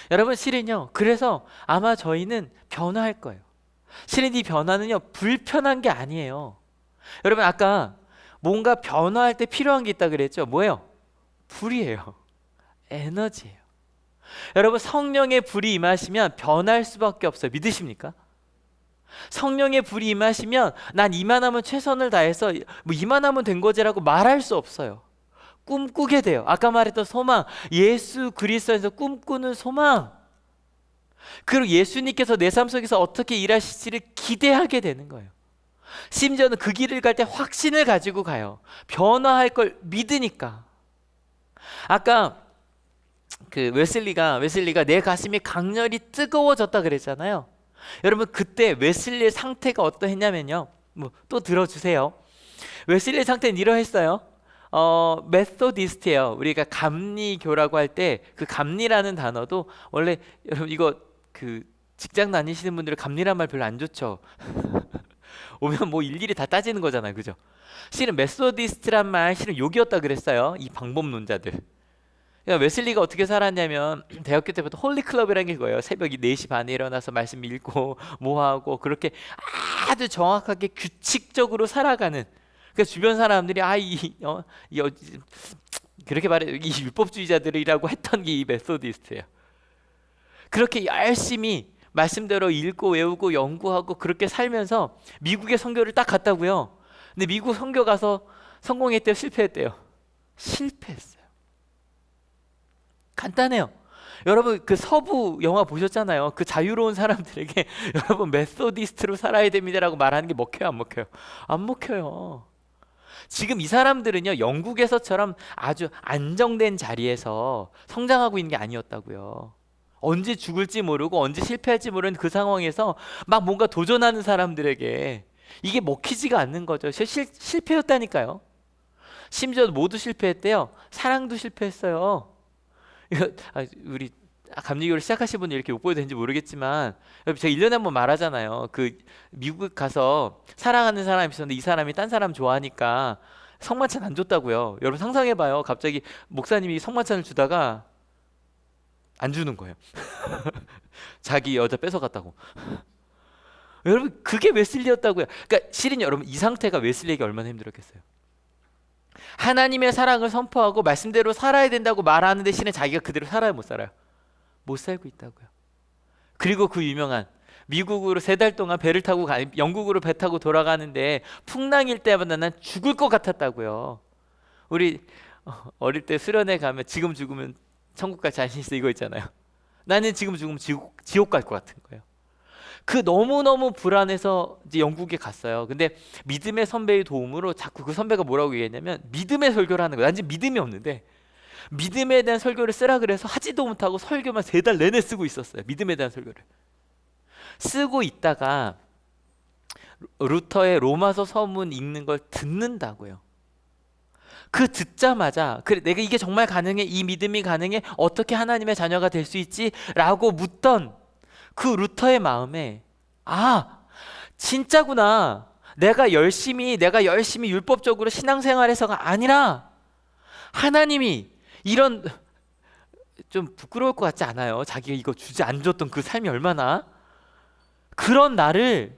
여러분, 실은요, 그래서 아마 저희는 변화할 거예요. 실은 이 변화는요, 불편한 게 아니에요. 여러분, 아까 뭔가 변화할 때 필요한 게 있다 그랬죠? 뭐예요? 불이에요. 에너지예요. 여러분, 성령의 불이 임하시면 변할 수밖에 없어요. 믿으십니까? 성령의 불이 임하시면 난 이만하면 최선을 다해서 이만하면 된 거지라고 말할 수 없어요. 꿈꾸게 돼요. 아까 말했던 소망, 예수 그리스도에서 꿈꾸는 소망, 그리고 예수님께서 내 삶 속에서 어떻게 일하실지를 기대하게 되는 거예요. 심지어는 그 길을 갈 때 확신을 가지고 가요. 변화할 걸 믿으니까. 아까 그 웨슬리가 내 가슴이 강렬히 뜨거워졌다 그랬잖아요. 여러분, 그때 웨슬리의 상태가 어떠했냐면요, 또 들어주세요. 웨슬리의 상태는 이러했어요. 메소디스트예요. 우리가 감리교라고 할 때 그 감리라는 단어도 원래 여러분 이거 그 직장 다니시는 분들은 감리란 말 별로 안 좋죠. 오면 뭐 일일이 다 따지는 거잖아요, 그죠? 실은 메소디스트란 말 실은 욕이었다 그랬어요. 이 방법론자들. 그러니까 웨슬리가 어떻게 살았냐면 대학교 때부터 홀리클럽이라는 게 그거예요. 새벽 4시 반에 일어나서 말씀 읽고 뭐 하고 그렇게 아주 정확하게 규칙적으로 살아가는. 그러니까 주변 사람들이 그렇게 말해 이 율법주의자들이라고 했던 게 이 메소디스트예요. 그렇게 열심히 말씀대로 읽고 외우고 연구하고 그렇게 살면서 미국에 선교를 딱 갔다고요. 근데 미국 선교 가서 성공했대요, 실패했대요? 실패했어요. 간단해요. 여러분 그 서부 영화 보셨잖아요. 그 자유로운 사람들에게 여러분 메소디스트로 살아야 됩니다라고 말하는 게 먹혀요, 안 먹혀요? 안 먹혀요. 지금 이 사람들은요, 영국에서처럼 아주 안정된 자리에서 성장하고 있는 게 아니었다고요. 언제 죽을지 모르고 언제 실패할지 모르는 그 상황에서 막 뭔가 도전하는 사람들에게 이게 먹히지가 않는 거죠. 실패였다니까요. 심지어 모두 실패했대요. 사랑도 실패했어요. 우리 감리교를 시작하신 분이 이렇게 욕보여도 되는지 모르겠지만 제가 1년에 한 번 말하잖아요. 그 미국 가서 사랑하는 사람이 있었는데 이 사람이 딴 사람 좋아하니까 성만찬 안 줬다고요. 여러분 상상해봐요. 갑자기 목사님이 성만찬을 주다가 안 주는 거예요. 자기 여자 뺏어갔다고. 여러분 그게 웨슬리였다고요. 그러니까 실은 여러분 이 상태가 웨슬리에게 얼마나 힘들었겠어요. 하나님의 사랑을 선포하고 말씀대로 살아야 된다고 말하는데 실은 자기가 그대로 살아요, 못 살아요? 못 살고 있다고요. 그리고 그 유명한 미국으로 3달 동안 배를 타고 영국으로 배 타고 돌아가는데 풍랑일 때마다 난 죽을 것 같았다고요. 우리 어릴 때 수련회 가면 지금 죽으면 천국 갈 자신 있어 이거 있잖아요. 나는 지금 죽으면 지옥 갈 것 같은 거예요. 그 너무너무 불안해서 이제 영국에 갔어요. 근데 믿음의 선배의 도움으로 자꾸 그 선배가 뭐라고 얘기했냐면 믿음의 설교를 하는 거예요. 난 지금 믿음이 없는데 믿음에 대한 설교를 쓰라 그래서 하지도 못하고 설교만 3달 내내 쓰고 있었어요. 믿음에 대한 설교를 쓰고 있다가 루터의 로마서 서문 읽는 걸 듣는다고요. 그 듣자마자 그래 내가 이게 정말 가능해? 이 믿음이 가능해? 어떻게 하나님의 자녀가 될 수 있지? 라고 묻던 그 루터의 마음에 진짜구나. 내가 열심히 율법적으로 신앙생활해서가 아니라 하나님이 이런 좀 부끄러울 것 같지 않아요? 자기가 이거 주지 안 줬던 그 삶이 얼마나 그런 나를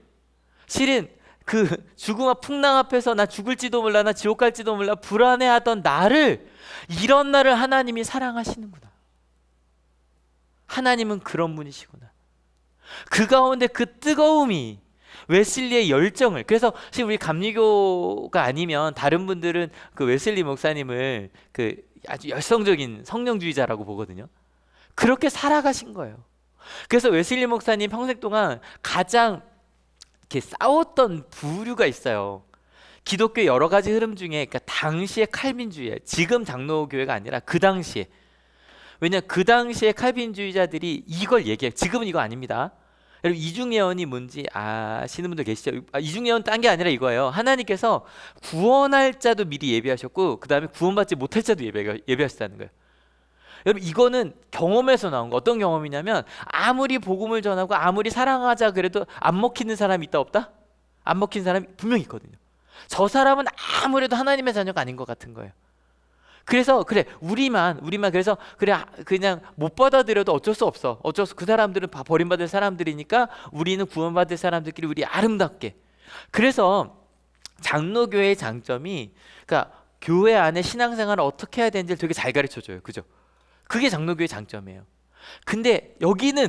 실은 그 죽음과 풍랑 앞에서 나 죽을지도 몰라 나 지옥 갈지도 몰라 불안해하던 나를 이런 나를 하나님이 사랑하시는구나. 하나님은 그런 분이시구나. 그 가운데 그 뜨거움이 웨슬리의 열정을 그래서 지금 우리 감리교가 아니면 다른 분들은 그 웨슬리 목사님을 그 아주 열성적인 성령주의자라고 보거든요. 그렇게 살아가신 거예요. 그래서 웨슬리 목사님 평생 동안 가장 이렇게 싸웠던 부류가 있어요. 기독교 여러 가지 흐름 중에 그러니까 당시의 칼빈주의, 지금 장로교회가 아니라 그 당시에 왜냐 그 당시에 칼빈주의자들이 이걸 얘기해요. 지금은 이거 아닙니다. 여러분 이중예언이 뭔지 아시는 분들 계시죠? 이중예언 딴 게 아니라 이거예요. 하나님께서 구원할 자도 미리 예비하셨고 그 다음에 구원받지 못할 자도 예비하셨다는 거예요. 여러분 이거는 경험에서 나온 거. 어떤 경험이냐면 아무리 복음을 전하고 아무리 사랑하자 그래도 안 먹히는 사람이 있다 없다? 안 먹히는 사람이 분명히 있거든요. 저 사람은 아무래도 하나님의 자녀가 아닌 것 같은 거예요. 그래서 그래 우리만 그래서 그래 그냥 못 받아들여도 어쩔 수 없어. 그 사람들은 버림받을 사람들이니까 우리는 구원받을 사람들끼리 우리 아름답게. 그래서 장로교회의 장점이 그러니까 교회 안에 신앙생활을 어떻게 해야 되는지를 되게 잘 가르쳐줘요. 그죠? 그게 장로교의 장점이에요. 근데 여기는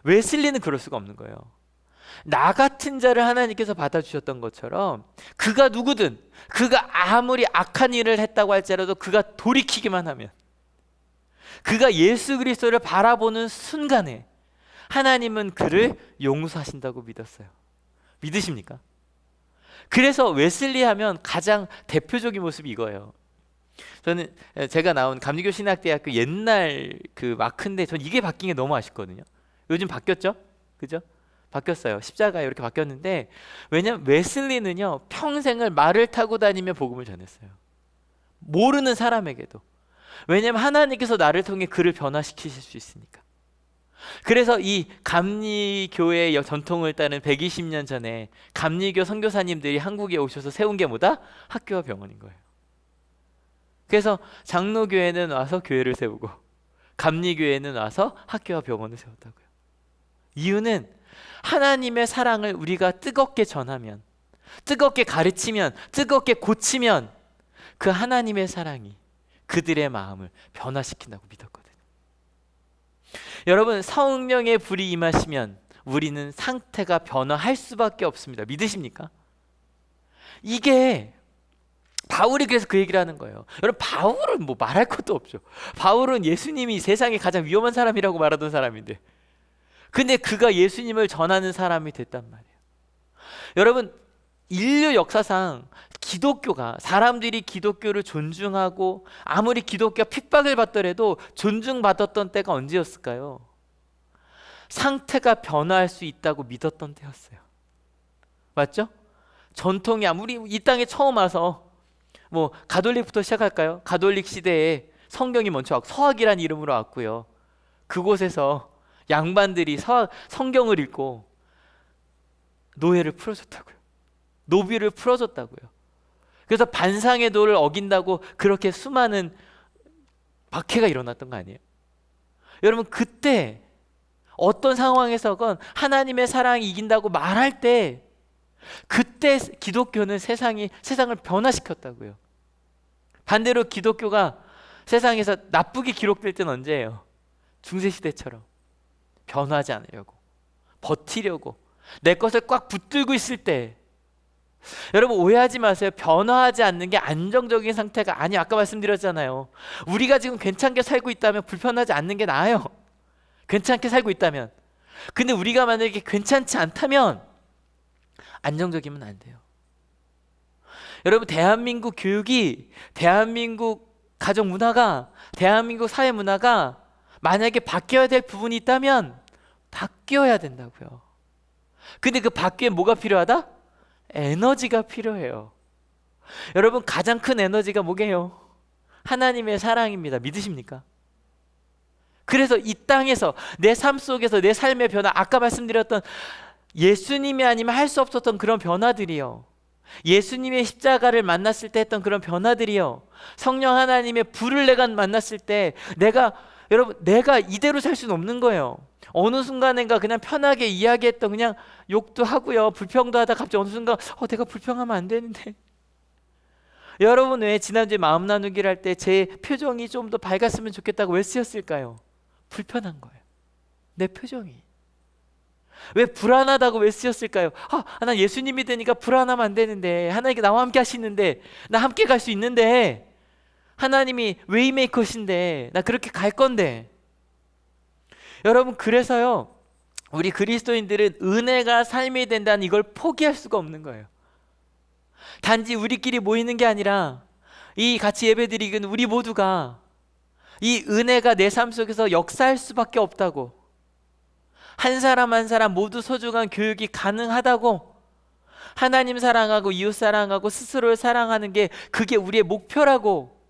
웨슬리는 그럴 수가 없는 거예요. 나 같은 자를 하나님께서 받아주셨던 것처럼 그가 누구든 그가 아무리 악한 일을 했다고 할지라도 그가 돌이키기만 하면 그가 예수 그리스도를 바라보는 순간에 하나님은 그를 용서하신다고 믿었어요. 믿으십니까? 그래서 웨슬리 하면 가장 대표적인 모습이 이거예요. 저는 제가 나온 감리교 신학대학교 옛날 그 마크인데 전 이게 바뀐 게 너무 아쉽거든요. 요즘 바뀌었죠? 그죠? 바뀌었어요. 십자가에 이렇게 바뀌었는데, 왜냐면 웨슬리는요 평생을 말을 타고 다니며 복음을 전했어요. 모르는 사람에게도. 왜냐면 하나님께서 나를 통해 그를 변화시키실 수 있으니까. 그래서 이 감리교회의 전통을 따른 120년 전에 감리교 선교사님들이 한국에 오셔서 세운 게 뭐다? 학교와 병원인 거예요. 그래서 장로교회는 와서 교회를 세우고 감리교회는 와서 학교와 병원을 세웠다고요. 이유는 하나님의 사랑을 우리가 뜨겁게 전하면, 뜨겁게 가르치면, 뜨겁게 고치면 그 하나님의 사랑이 그들의 마음을 변화시킨다고 믿었거든요. 여러분, 성령의 불이 임하시면 우리는 상태가 변화할 수밖에 없습니다. 믿으십니까? 이게 바울이 그래서 그 얘기를 하는 거예요. 여러분, 바울은 뭐 말할 것도 없죠. 바울은 예수님이 세상에 가장 위험한 사람이라고 말하던 사람인데, 근데 그가 예수님을 전하는 사람이 됐단 말이에요. 여러분, 인류 역사상 기독교가, 사람들이 기독교를 존중하고 아무리 기독교가 핍박을 받더라도 존중받았던 때가 언제였을까요? 상태가 변화할 수 있다고 믿었던 때였어요. 맞죠? 전통이 아무리 이 땅에 처음 와서 뭐 가톨릭부터 시작할까요? 가톨릭 시대에 성경이 먼저 왔고 서학이라는 이름으로 왔고요. 그곳에서 양반들이 성경을 읽고 노예를 풀어줬다고요. 노비를 풀어줬다고요. 그래서 반상의 도를 어긴다고 그렇게 수많은 박해가 일어났던 거 아니에요? 여러분, 그때 어떤 상황에서건 하나님의 사랑이 이긴다고 말할 때, 그때 기독교는 세상을 변화시켰다고요. 반대로 기독교가 세상에서 나쁘게 기록될 때는 언제예요? 중세시대처럼 변화하지 않으려고, 버티려고, 내 것을 꽉 붙들고 있을 때. 여러분, 오해하지 마세요. 변화하지 않는 게 안정적인 상태가 아니에요. 아까 말씀드렸잖아요. 우리가 지금 괜찮게 살고 있다면 불편하지 않는 게 나아요. 괜찮게 살고 있다면. 근데 우리가 만약에 괜찮지 않다면 안정적이면 안 돼요. 여러분, 대한민국 교육이, 대한민국 가정 문화가, 대한민국 사회 문화가 만약에 바뀌어야 될 부분이 있다면 바뀌어야 된다고요. 근데 그 바뀌에 뭐가 필요하다? 에너지가 필요해요. 여러분, 가장 큰 에너지가 뭐게요? 하나님의 사랑입니다. 믿으십니까? 그래서 이 땅에서 내 삶 속에서 내 삶의 변화, 아까 말씀드렸던 예수님이 아니면 할 수 없었던 그런 변화들이요, 예수님의 십자가를 만났을 때 했던 그런 변화들이요, 성령 하나님의 불을 내가 만났을 때 여러분, 내가 이대로 살 수는 없는 거예요. 어느 순간인가 그냥 편하게 이야기했던, 그냥 욕도 하고요, 불평도 하다 갑자기 어느 순간 내가 불평하면 안 되는데. 여러분, 왜 지난주에 마음 나누기를 할 때 제 표정이 좀 더 밝았으면 좋겠다고 왜 쓰였을까요? 불편한 거예요. 내 표정이. 왜 불안하다고 왜 쓰였을까요? 난 예수님이 되니까 불안하면 안 되는데, 하나님께 나와 함께 하시는데, 나 함께 갈 수 있는데, 하나님이 웨이메이커신데 나 그렇게 갈 건데. 여러분, 그래서요, 우리 그리스도인들은 은혜가 삶이 된다는 이걸 포기할 수가 없는 거예요. 단지 우리끼리 모이는 게 아니라 이 같이 예배드리는 우리 모두가 이 은혜가 내 삶 속에서 역사할 수밖에 없다고, 한 사람 한 사람 모두 소중한 교육이 가능하다고, 하나님 사랑하고 이웃 사랑하고 스스로를 사랑하는 게 그게 우리의 목표라고.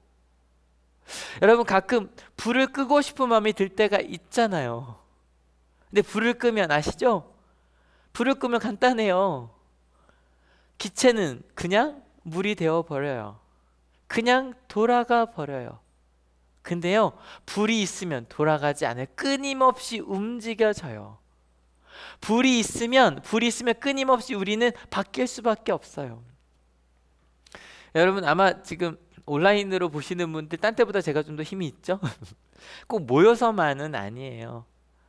여러분, 가끔 불을 끄고 싶은 마음이 들 때가 있잖아요. 근데 불을 끄면 아시죠? 불을 끄면 간단해요. 기체는 그냥 물이 되어 버려요. 그냥 돌아가 버려요. 근데요, 불이 있으면 돌아가지 않아요. 끊임없이 움직여져요. 불이 있으면 끊임없이 우리는 바뀔 수밖에 없어요. 여러분, 아마 지금 온라인으로 보시는 분들 딴 때보다 제가 좀 더 힘이 있죠? 꼭 모여서만은 아니에요.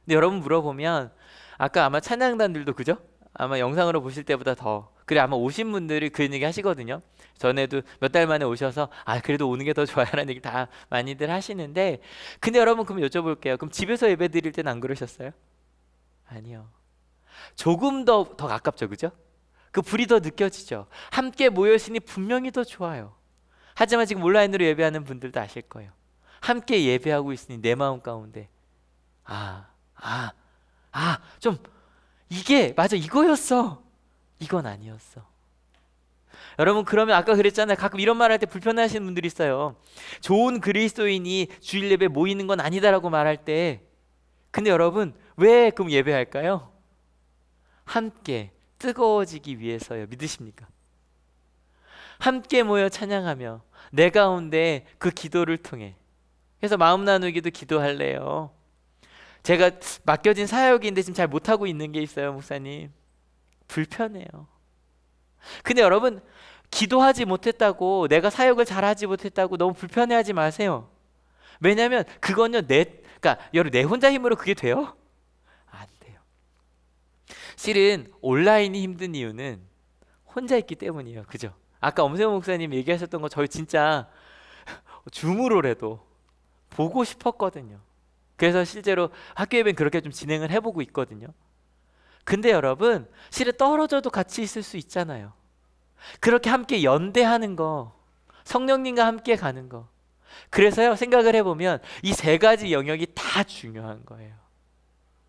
근데 여러분 물어보면 아까 아마 찬양단들도, 그죠? 아마 영상으로 보실 때보다 더, 그래, 아마 오신 분들이 그런 얘기 하시거든요. 전에도 몇 달 만에 오셔서 그래도 오는 게 더 좋아요라는 얘기 다 많이들 하시는데, 근데 여러분, 그럼 여쭤볼게요. 그럼 집에서 예배 드릴 때는 안 그러셨어요? 아니요. 조금 더 가깝죠, 그죠? 그 불이 더 느껴지죠. 함께 모여있으니 분명히 더 좋아요. 하지만 지금 온라인으로 예배하는 분들도 아실 거예요. 함께 예배하고 있으니 내 마음 가운데 좀 이게 맞아, 이거였어. 이건 아니었어. 여러분, 그러면 아까 그랬잖아요. 가끔 이런 말 할 때 불편해하시는 분들이 있어요. 좋은 그리스도인이 주일 예배 모이는 건 아니다라고 말할 때, 근데 여러분, 왜 그럼 예배할까요? 함께 뜨거워지기 위해서요. 믿으십니까? 함께 모여 찬양하며 내 가운데 그 기도를 통해, 그래서 마음 나누기도 기도할래요. 제가 맡겨진 사역인데 지금 잘 못하고 있는 게 있어요, 목사님. 불편해요. 근데 여러분, 기도하지 못했다고, 내가 사역을 잘하지 못했다고 너무 불편해하지 마세요. 왜냐하면 그건요, 그러니까 여러분, 내 혼자 힘으로 그게 돼요? 안 돼요. 실은 온라인이 힘든 이유는 혼자 있기 때문이에요. 그죠? 아까 엄세호 목사님 얘기하셨던 거 저희 진짜 줌으로라도 보고 싶었거든요. 그래서 실제로 학교 예배는 그렇게 좀 진행을 해보고 있거든요. 근데 여러분, 실은 떨어져도 같이 있을 수 있잖아요. 그렇게 함께 연대하는 거, 성령님과 함께 가는 거. 그래서요, 생각을 해보면 이 세 가지 영역이 다 중요한 거예요.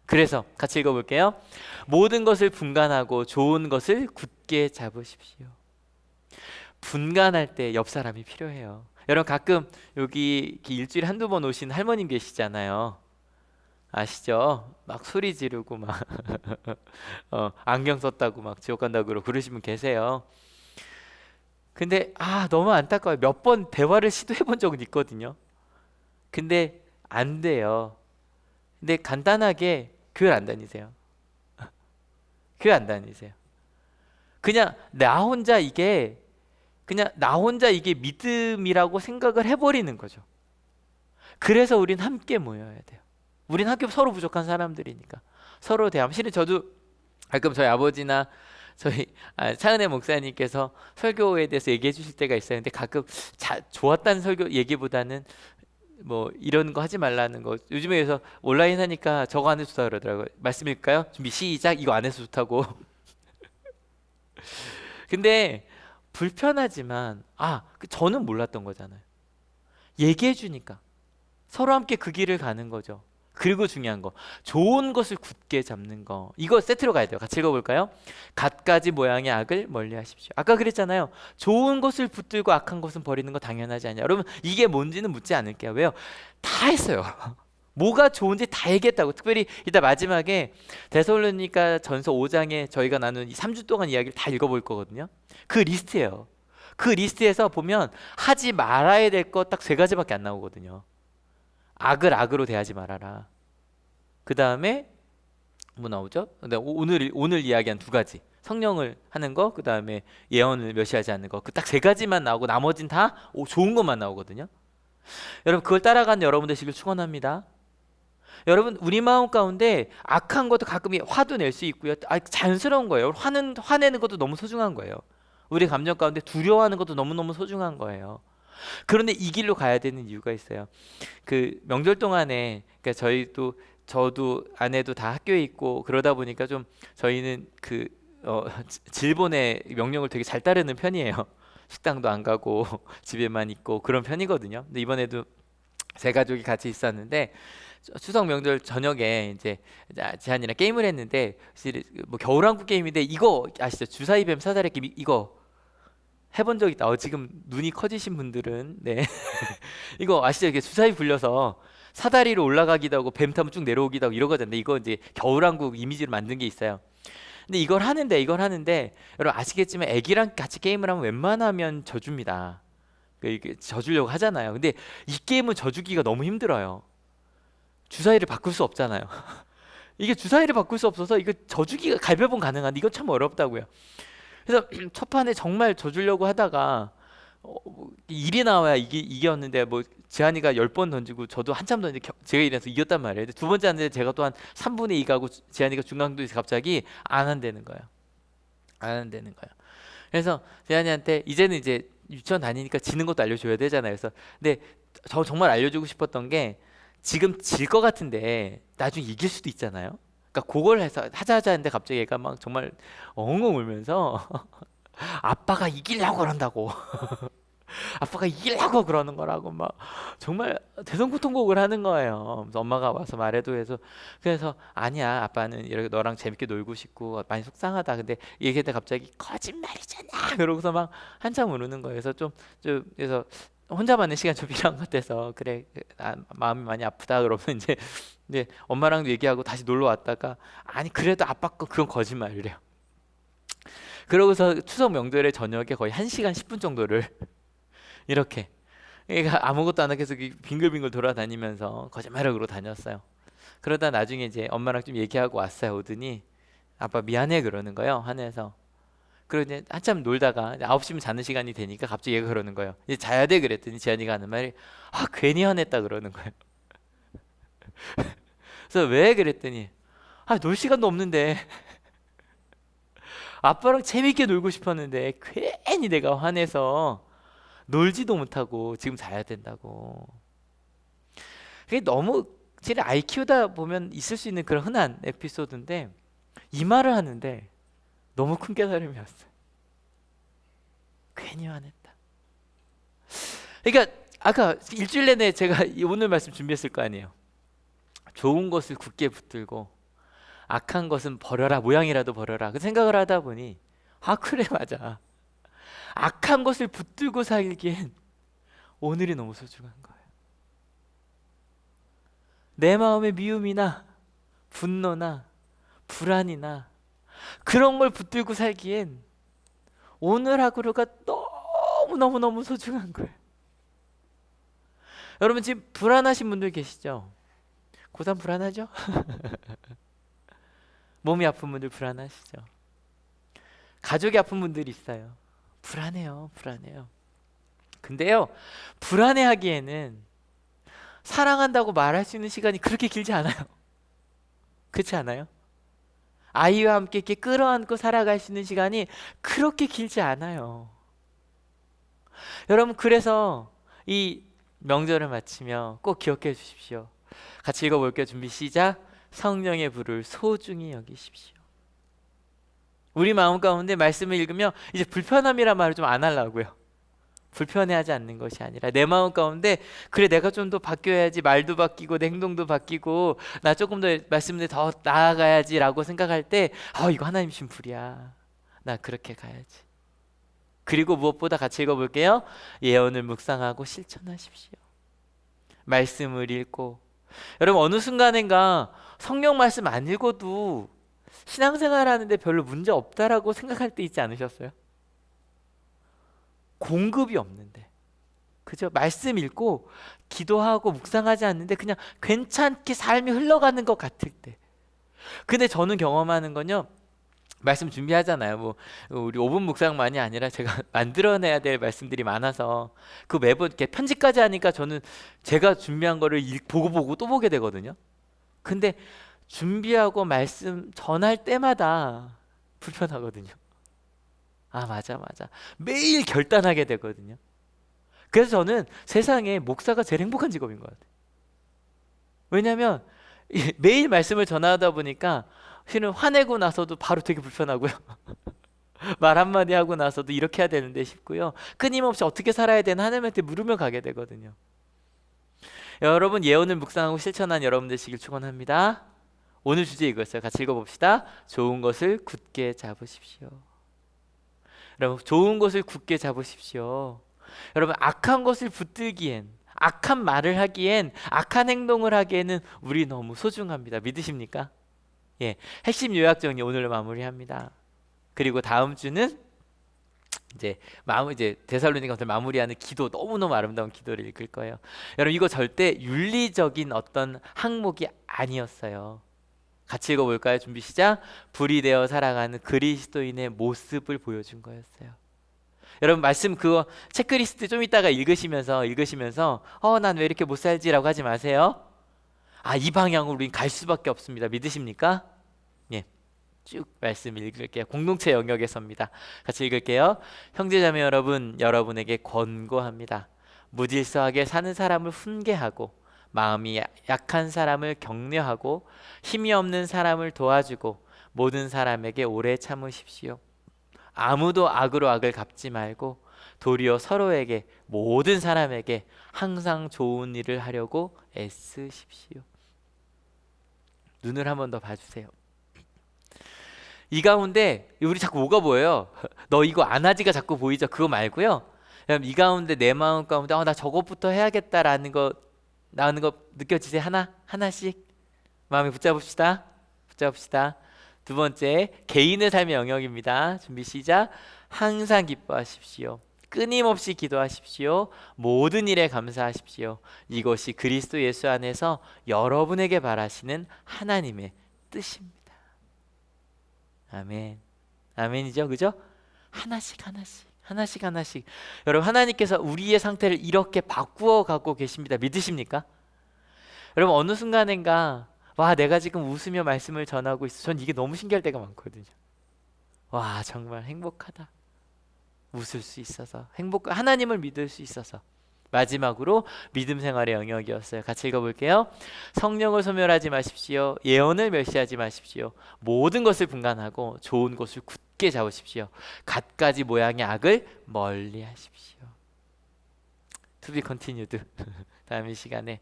그래서 같이 읽어볼게요. 모든 것을 분간하고 좋은 것을 굳게 잡으십시오. 분간할 때 옆 사람이 필요해요. 여러분, 가끔 여기 일주일에 한두 번 오신 할머님 계시잖아요. 아시죠? 막 소리 지르고 막 안경 썼다고 막 지옥 간다고 그러시는 분 계세요. 근데 너무 안타까워요. 몇 번 대화를 시도해 본 적은 있거든요. 근데 안 돼요. 근데 간단하게 교회 안 다니세요. 교회 안 다니세요. 그냥 나 혼자 이게 믿음이라고 생각을 해버리는 거죠. 그래서 우린 함께 모여야 돼요. 우린 함께 서로 부족한 사람들이니까 서로 대함. 실은 저도 가끔 저희 아버지나 저희 차은혜 목사님께서 설교에 대해서 얘기해 주실 때가 있어요. 근데 가끔 좋았다는 설교 얘기보다는 뭐 이런 거 하지 말라는 거, 요즘에 그래서 온라인 하니까 저거 안 해도 좋다 그러더라고요. 말씀일까요? 준비 시작. 이거 안 해서 좋다고. 근데 불편하지만 저는 몰랐던 거잖아요. 얘기해 주니까 서로 함께 그 길을 가는 거죠. 그리고 중요한 거, 좋은 것을 굳게 잡는 거. 이거 세트로 가야 돼요. 같이 읽어볼까요? 갖가지 모양의 악을 멀리 하십시오. 아까 그랬잖아요. 좋은 것을 붙들고 악한 것은 버리는 거 당연하지 않냐. 여러분, 이게 뭔지는 묻지 않을게요. 왜요? 다 했어요. 뭐가 좋은지 다 얘기했다고. 특별히 이따 마지막에 데살로니가 전서 5장에 저희가 나눈 이 3주 동안 이야기를 다 읽어볼 거거든요. 그 리스트예요. 그 리스트에서 보면 하지 말아야 될 거 딱 3가지밖에 안 나오거든요. 악을 악으로 대하지 말아라. 그 다음에 뭐 나오죠? 오늘 이야기한 2가지. 성령을 하는 거, 그 다음에 예언을 멸시하지 않는 거. 그 딱 3가지만 나오고 나머진 다 좋은 것만 나오거든요. 여러분, 그걸 따라가는 여러분 되시길 축원합니다. 여러분, 우리 마음 가운데 악한 것도 가끔 화도 낼 수 있고요. 자연스러운 거예요. 화내는 것도 너무 소중한 거예요. 우리 감정 가운데 두려워하는 것도 너무너무 소중한 거예요. 그런데 이 길로 가야 되는 이유가 있어요. 그 명절 동안에, 그러니까 저도 아내도 다 학교에 있고 그러다 보니까 좀 저희는 질본의 명령을 되게 잘 따르는 편이에요. 식당도 안 가고 집에만 있고 그런 편이거든요. 근데 이번에도 제 가족이 같이 있었는데 추석 명절 저녁에 이제 제한이랑 게임을 했는데, 뭐 겨울왕국 게임인데 이거 아시죠? 주사위 뱀 사다리 게임. 이거 해본 적 있다. 지금 눈이 커지신 분들은 이거 아시죠? 이게 주사위 굴려서 사다리로 올라가기도 하고 뱀 타면 쭉 내려오기도 하고 이러거든요. 이거 이제 겨울왕국 이미지로 만든 게 있어요. 근데 이걸 하는데 여러분 아시겠지만 애기랑 같이 게임을 하면 웬만하면 져줍니다. 이게 져주려고 하잖아요. 근데 이 게임은 져주기가 너무 힘들어요. 주사위를 바꿀 수 없잖아요. 이게 주사위를 바꿀 수 없어서 이거 져주기가 갈배봉 가능한데 이건 참 어렵다고요. 그래서 첫 판에 정말 져주려고 하다가 1이 나와야 이겼는데, 뭐 지한이가 10번 던지고 저도 한참 던지고 제가 이래서 이겼단 말이에요. 근데 2번째 하는데 제가 또한 3분의 2 가고 지한이가 중간도에서 갑자기 안 한다는 거예요. 그래서 지한이한테 이제는 이제 유치원 다니니까 지는 것도 알려줘야 되잖아요. 그래서 근데 저 정말 알려주고 싶었던 게, 지금 질 것 같은데 나중에 이길 수도 있잖아요. 그러니까 그걸 해서 하자 했는데 갑자기 얘가 막 정말 엉엉 울면서 아빠가 이기려고 그런다고. 아빠가 이기려고 그러는 거라고 막 정말 대성통곡을 하는 거예요. 그래서 엄마가 와서 말해도 해서 그래서 아니야 아빠는 이렇게 너랑 재밌게 놀고 싶고 많이 속상하다. 근데 얘기했는데 갑자기 거짓말이잖아. 그러고서 막 한참 우는 거예요. 그래서 그래서 혼자만의 시간 좀 필요한 것 같아서 그래 마음이 많이 아프다 그러면 이제 엄마랑도 얘기하고 다시 놀러 왔다가 아니 그래도 아빠 거 그건 거짓말이래요. 그러고서 추석 명절에 저녁에 거의 1시간 10분 정도를 이렇게 얘가 아무것도 안 하고 계속 빙글빙글 돌아다니면서 거짓말을 그러고 다녔어요. 그러다 나중에 이제 엄마랑 좀 얘기하고 왔어요. 오더니 아빠 미안해 그러는 거예요. 화내서. 그리고 이제 한참 놀다가 이제 9시면 자는 시간이 되니까 갑자기 얘가 그러는 거예요. 이제 자야 돼 그랬더니 지안이가 하는 말이 아 괜히 화냈다 그러는 거예요. 그래서 왜 그랬더니 아 놀 시간도 없는데 아빠랑 재밌게 놀고 싶었는데 괜히 내가 화내서 놀지도 못하고 지금 자야 된다고. 그게 너무 제 아이 키우다 보면 있을 수 있는 그런 흔한 에피소드인데 이 말을 하는데 너무 큰 깨달음이었어요. 괜히 화냈다. 그러니까 아까 일주일 내내 제가 오늘 말씀 준비했을 거 아니에요. 좋은 것을 굳게 붙들고 악한 것은 버려라. 모양이라도 버려라. 그 생각을 하다 보니 아 그래 맞아. 악한 것을 붙들고 살기엔 오늘이 너무 소중한 거예요. 내 마음의 미움이나 분노나 불안이나 그런 걸 붙들고 살기엔 오늘 하루가 너무너무너무 소중한 거예요. 여러분 지금 불안하신 분들 계시죠? 고3 불안하죠? 몸이 아픈 분들 불안하시죠? 가족이 아픈 분들이 있어요. 불안해요. 근데요 불안해하기에는 사랑한다고 말할 수 있는 시간이 그렇게 길지 않아요. 그렇지 않아요? 아이와 함께 이렇게 끌어안고 살아갈 수 있는 시간이 그렇게 길지 않아요. 여러분 그래서 이 명절을 마치며 꼭 기억해 주십시오. 같이 읽어볼게요. 준비 시작. 성령의 불을 소중히 여기십시오. 우리 마음 가운데 말씀을 읽으며 이제 불편함이란 말을 좀 안 하려고요. 불편해하지 않는 것이 아니라 내 마음 가운데 그래 내가 좀 더 바뀌어야지. 말도 바뀌고 내 행동도 바뀌고 나 조금 더 말씀을 더 나아가야지 라고 생각할 때 이거 하나님 주신 불이야. 나 그렇게 가야지. 그리고 무엇보다 같이 읽어볼게요. 예언을 묵상하고 실천하십시오. 말씀을 읽고 여러분 어느 순간인가 성경 말씀 안 읽어도 신앙생활 하는데 별로 문제 없다라고 생각할 때 있지 않으셨어요? 공급이 없는데 그죠? 말씀 읽고 기도하고 묵상하지 않는데 그냥 괜찮게 삶이 흘러가는 것 같을 때. 근데 저는 경험하는 건요 말씀 준비하잖아요. 뭐 우리 5분 묵상만이 아니라 제가 만들어내야 될 말씀들이 많아서 그 매번 이렇게 편집까지 하니까 저는 제가 준비한 거를 보고 또 보게 되거든요. 근데 준비하고 말씀 전할 때마다 불편하거든요. 아 맞아 매일 결단하게 되거든요. 그래서 저는 세상에 목사가 제일 행복한 직업인 것 같아요. 왜냐하면 매일 말씀을 전하다 보니까 실은 화내고 나서도 바로 되게 불편하고요. 말 한마디 하고 나서도 이렇게 해야 되는데 싶고요. 끊임없이 어떻게 살아야 되나 하나님한테 물으며 가게 되거든요. 여러분 예언을 묵상하고 실천한 여러분들 되시길 축원합니다. 오늘 주제 이거였어요. 같이 읽어봅시다. 좋은 것을 굳게 잡으십시오. 여러분 좋은 것을 굳게 잡으십시오. 여러분 악한 것을 붙들기엔 악한 말을 하기엔 악한 행동을 하기에는 우리 너무 소중합니다. 믿으십니까? 예, 핵심 요약 정리 오늘로 마무리합니다. 그리고 다음 주는 이제 데살로니가서를 마무리하는 기도 너무너무 아름다운 기도를 읽을 거예요. 여러분 이거 절대 윤리적인 어떤 항목이 아니었어요. 같이 읽어볼까요? 준비 시작. 불이 되어 살아가는 그리스도인의 모습을 보여준 거였어요. 여러분 말씀 그거 체크리스트 좀 이따가 읽으시면서 난 왜 이렇게 못 살지라고 하지 마세요. 이 방향으로 우린 갈 수밖에 없습니다. 믿으십니까? 예, 쭉 말씀 읽을게요. 공동체 영역에서입니다. 같이 읽을게요. 형제자매 여러분, 여러분에게 권고합니다. 무질서하게 사는 사람을 훈계하고 마음이 약한 사람을 격려하고 힘이 없는 사람을 도와주고 모든 사람에게 오래 참으십시오. 아무도 악으로 악을 갚지 말고 도리어 서로에게 모든 사람에게 항상 좋은 일을 하려고 애쓰십시오. 눈을 한 번 더 봐주세요. 이 가운데 우리 자꾸 뭐가 보여요? 너 이거 안 하지가 자꾸 보이죠? 그거 말고요. 이 가운데 내 마음 가운데 나 저것부터 해야겠다라는 거 나오는 거 느껴지세요? 하나씩 마음에 붙잡읍시다. 두 번째, 개인의 삶의 영역입니다. 준비 시작. 항상 기뻐하십시오. 끊임없이 기도하십시오. 모든 일에 감사하십시오. 이것이 그리스도 예수 안에서 여러분에게 바라시는 하나님의 뜻입니다. 아멘. 아멘이죠, 그죠? 하나씩. 여러분, 하나님께서 우리의 상태를 이렇게 바꾸어 가고 계십니다. 믿으십니까? 여러분, 어느 순간인가 내가 지금 웃으며 말씀을 전하고 있어. 전 이게 너무 신기할 때가 많거든요. 정말 행복하다. 웃을 수 있어서 하나님을 믿을 수 있어서. 마지막으로 믿음 생활의 영역이었어요. 같이 읽어볼게요. 성령을 소멸하지 마십시오. 예언을 멸시하지 마십시오. 모든 것을 분간하고 좋은 것을 굳게 잡으십시오. 갖가지 모양의 악을 멀리하십시오. To be continued. 다음 이 시간에.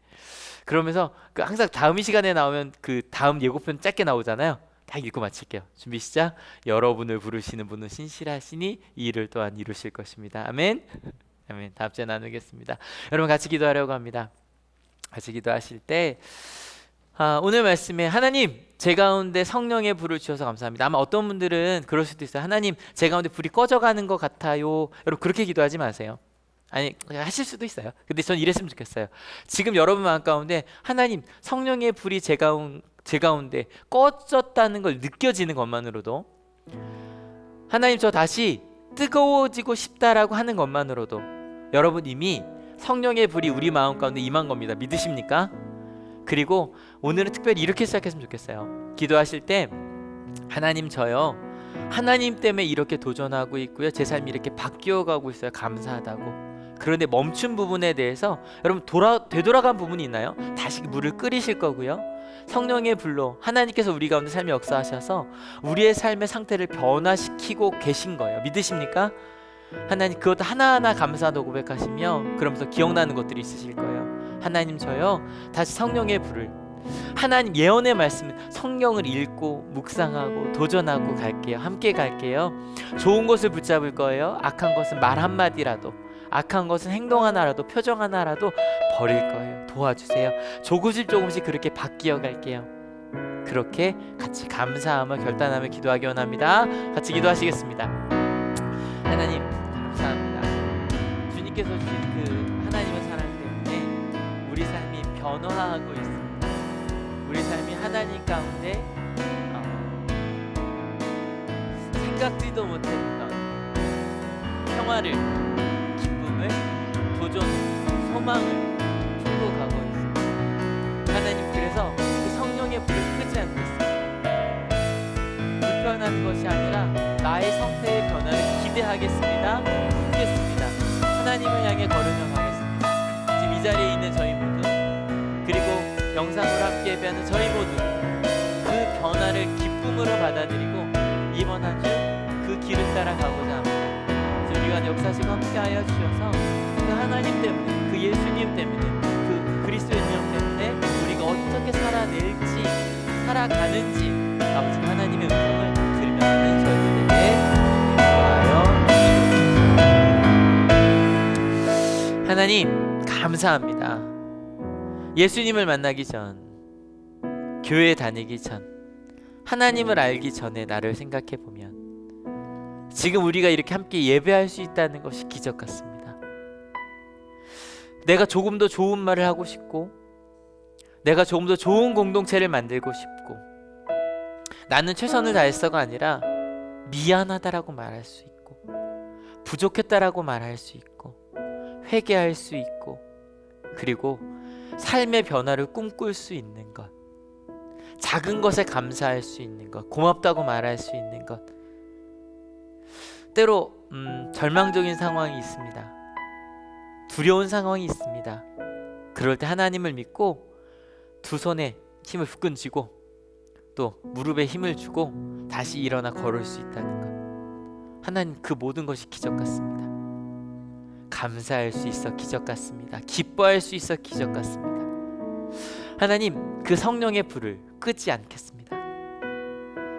그러면서 항상 다음 이 시간에 나오면 그 다음 예고편 짧게 나오잖아요. 다 읽고 마칠게요. 준비 시작. 여러분을 부르시는 분은 신실하시니 이 일을 또한 이루실 것입니다. 아멘. 아멘. 다음 주에 나누겠습니다. 여러분 같이 기도하려고 합니다. 같이 기도하실 때 오늘 말씀에 하나님 제 가운데 성령의 불을 주셔서 감사합니다. 아마 어떤 분들은 그럴 수도 있어요. 하나님 제 가운데 불이 꺼져가는 것 같아요. 여러분 그렇게 기도하지 마세요. 아니 하실 수도 있어요. 근데 전 이랬으면 좋겠어요. 지금 여러분 마음 가운데 하나님 성령의 불이 제 가운데 꺼졌다는 걸 느껴지는 것만으로도 하나님 저 다시 뜨거워지고 싶다라고 하는 것만으로도 여러분 이미 성령의 불이 우리 마음 가운데 임한 겁니다. 믿으십니까? 그리고 오늘은 특별히 이렇게 시작했으면 좋겠어요. 기도하실 때 하나님 저요 하나님 때문에 이렇게 도전하고 있고요. 제 삶이 이렇게 바뀌어가고 있어요. 감사하다고. 그런데 멈춘 부분에 대해서 여러분 되돌아간 부분이 있나요? 다시 물을 끓이실 거고요. 성령의 불로 하나님께서 우리 가운데 삶에 역사하셔서 우리의 삶의 상태를 변화시키고 계신 거예요. 믿으십니까? 하나님 그것도 하나하나 감사하다고 고백하시며 그러면서 기억나는 것들이 있으실 거예요. 하나님 저요 다시 성령의 불을 하나님 예언의 말씀 성경을 읽고 묵상하고 도전하고 갈게요. 함께 갈게요. 좋은 것을 붙잡을 거예요. 악한 것은 말 한마디라도 악한 것은 행동 하나라도 표정 하나라도 버릴 거예요. 도와주세요. 조금씩 그렇게 바뀌어 갈게요. 그렇게 같이 감사함을 결단하며 기도하기 원합니다. 같이 기도하시겠습니다. 하나님 감사합니다. 주님께서 주신 그 하나님의 사랑 때문에 우리 삶이 변화하고 있습니다. 우리 삶이 하나님 가운데 생각지도 못했던 평화를 기쁨을 도전을 소망을 품고 가고 있습니다. 하나님 그래서 그 성령의 불을 끄지 않겠습니다. 불편한 것이 아니라 나의 상태의 변화를 기대하겠습니다. 품겠습니다. 하나님을 향해 걸으며 가겠습니다. 지금 이 자리에 있는 저희 모두 그리고 영상으로 함께 예배하는 저희 모두 그 변화를 기쁨으로 받아들이고 이번 한 주 그 길을 따라가고자 합니다. 우리가 역사시고 함께하여 주셔서 그 하나님 때문에 그 예수님 때문에 그 그리스도의 명 때문에 우리가 어떻게 살아낼지 살아가는지 아버지 하나님의 음성을 들으며 하는 저희들에게 인도하여 하나님 감사합니다. 예수님을 만나기 전 교회 다니기 전 하나님을 알기 전에 나를 생각해 보면 지금 우리가 이렇게 함께 예배할 수 있다는 것이 기적 같습니다. 내가 조금 더 좋은 말을 하고 싶고 내가 조금 더 좋은 공동체를 만들고 싶고 나는 최선을 다했어가 아니라 미안하다라고 말할 수 있고 부족했다라고 말할 수 있고 회개할 수 있고 그리고 삶의 변화를 꿈꿀 수 있는 것 작은 것에 감사할 수 있는 것 고맙다고 말할 수 있는 것 때로 절망적인 상황이 있습니다. 두려운 상황이 있습니다. 그럴 때 하나님을 믿고 두 손에 힘을 불끈 쥐고 또 무릎에 힘을 주고 다시 일어나 걸을 수 있다는 것 하나님 그 모든 것이 기적 같습니다. 감사할 수 있어 기적 같습니다. 기뻐할 수 있어 기적 같습니다. 하나님, 그 성령의 불을 끄지 않겠습니다.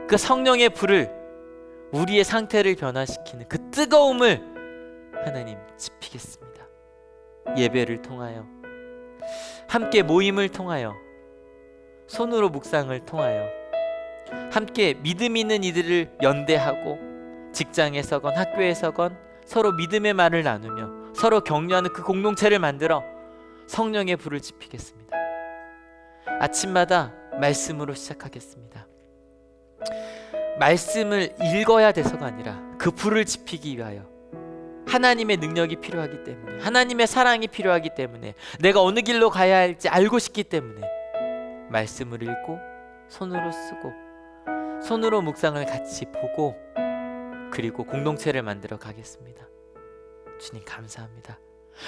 그 성령의 불을, 우리의 상태를 변화시키는 그 뜨거움을 하나님 지피겠습니다. 예배를 통하여, 함께 모임을 통하여, 손으로 묵상을 통하여, 함께 믿음 있는 이들을 연대하고, 직장에서건 학교에서건 서로 믿음의 말을 나누며 서로 격려하는 그 공동체를 만들어 성령의 불을 지피겠습니다. 아침마다 말씀으로 시작하겠습니다. 말씀을 읽어야 돼서가 아니라 그 불을 지피기 위하여, 하나님의 능력이 필요하기 때문에, 하나님의 사랑이 필요하기 때문에, 내가 어느 길로 가야 할지 알고 싶기 때문에 말씀을 읽고 손으로 쓰고 손으로 묵상을 같이 보고, 그리고 공동체를 만들어 가겠습니다. 주님 감사합니다.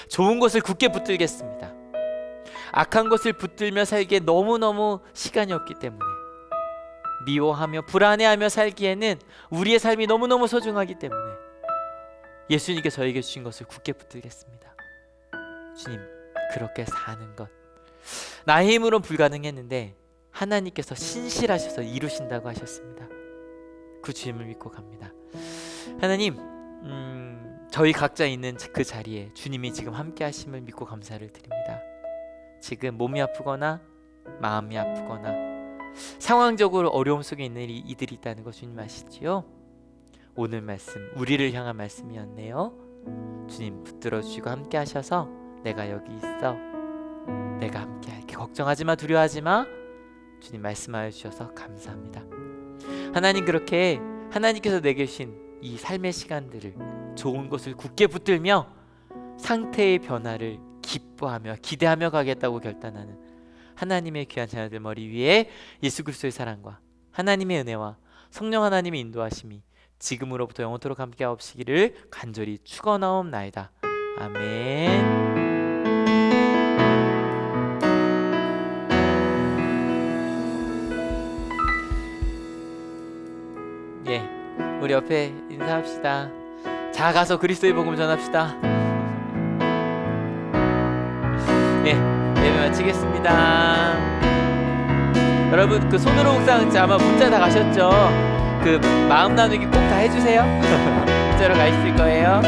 좋은 것을 굳게 붙들겠습니다. 악한 것을 붙들며 살기에 너무너무 시간이 없기 때문에, 미워하며 불안해하며 살기에는 우리의 삶이 너무너무 소중하기 때문에 예수님께 저에게 주신 것을 굳게 붙들겠습니다. 주님, 그렇게 사는 것 나의 힘으로는 불가능했는데 하나님께서 신실하셔서 이루신다고 하셨습니다. 그 주님을 믿고 갑니다. 하나님, 저희 각자 있는 그 자리에 주님이 지금 함께 하심을 믿고 감사를 드립니다. 지금 몸이 아프거나 마음이 아프거나 상황적으로 어려움 속에 있는 이들이 있다는 것 주님 아시지요? 오늘 말씀 우리를 향한 말씀이었네요. 주님 붙들어 주시고 함께 하셔서 내가 여기 있어, 내가 함께 할게, 걱정하지 마, 두려워하지 마, 주님 말씀하여 주셔서 감사합니다. 하나님, 그렇게 하나님께서 내게 주신 이 삶의 시간들을 좋은 것을 굳게 붙들며 상태의 변화를 기뻐하며 기대하며 가겠다고 결단하는 하나님의 귀한 자녀들 머리 위에 예수 그리스도의 사랑과 하나님의 은혜와 성령 하나님의 인도하심이 지금으로부터 영원토록 함께 하옵시기를 간절히 축원하옵나이다. 아멘. 예, 우리 옆에 인사합시다. 자, 가서 그리스도의 복음 전합시다. 예, 예배 마치겠습니다. 여러분, 그 손으로 묵상 아마 문자 다 가셨죠? 그 마음 나누기 꼭 다 해주세요. 문자로 가 있을 거예요.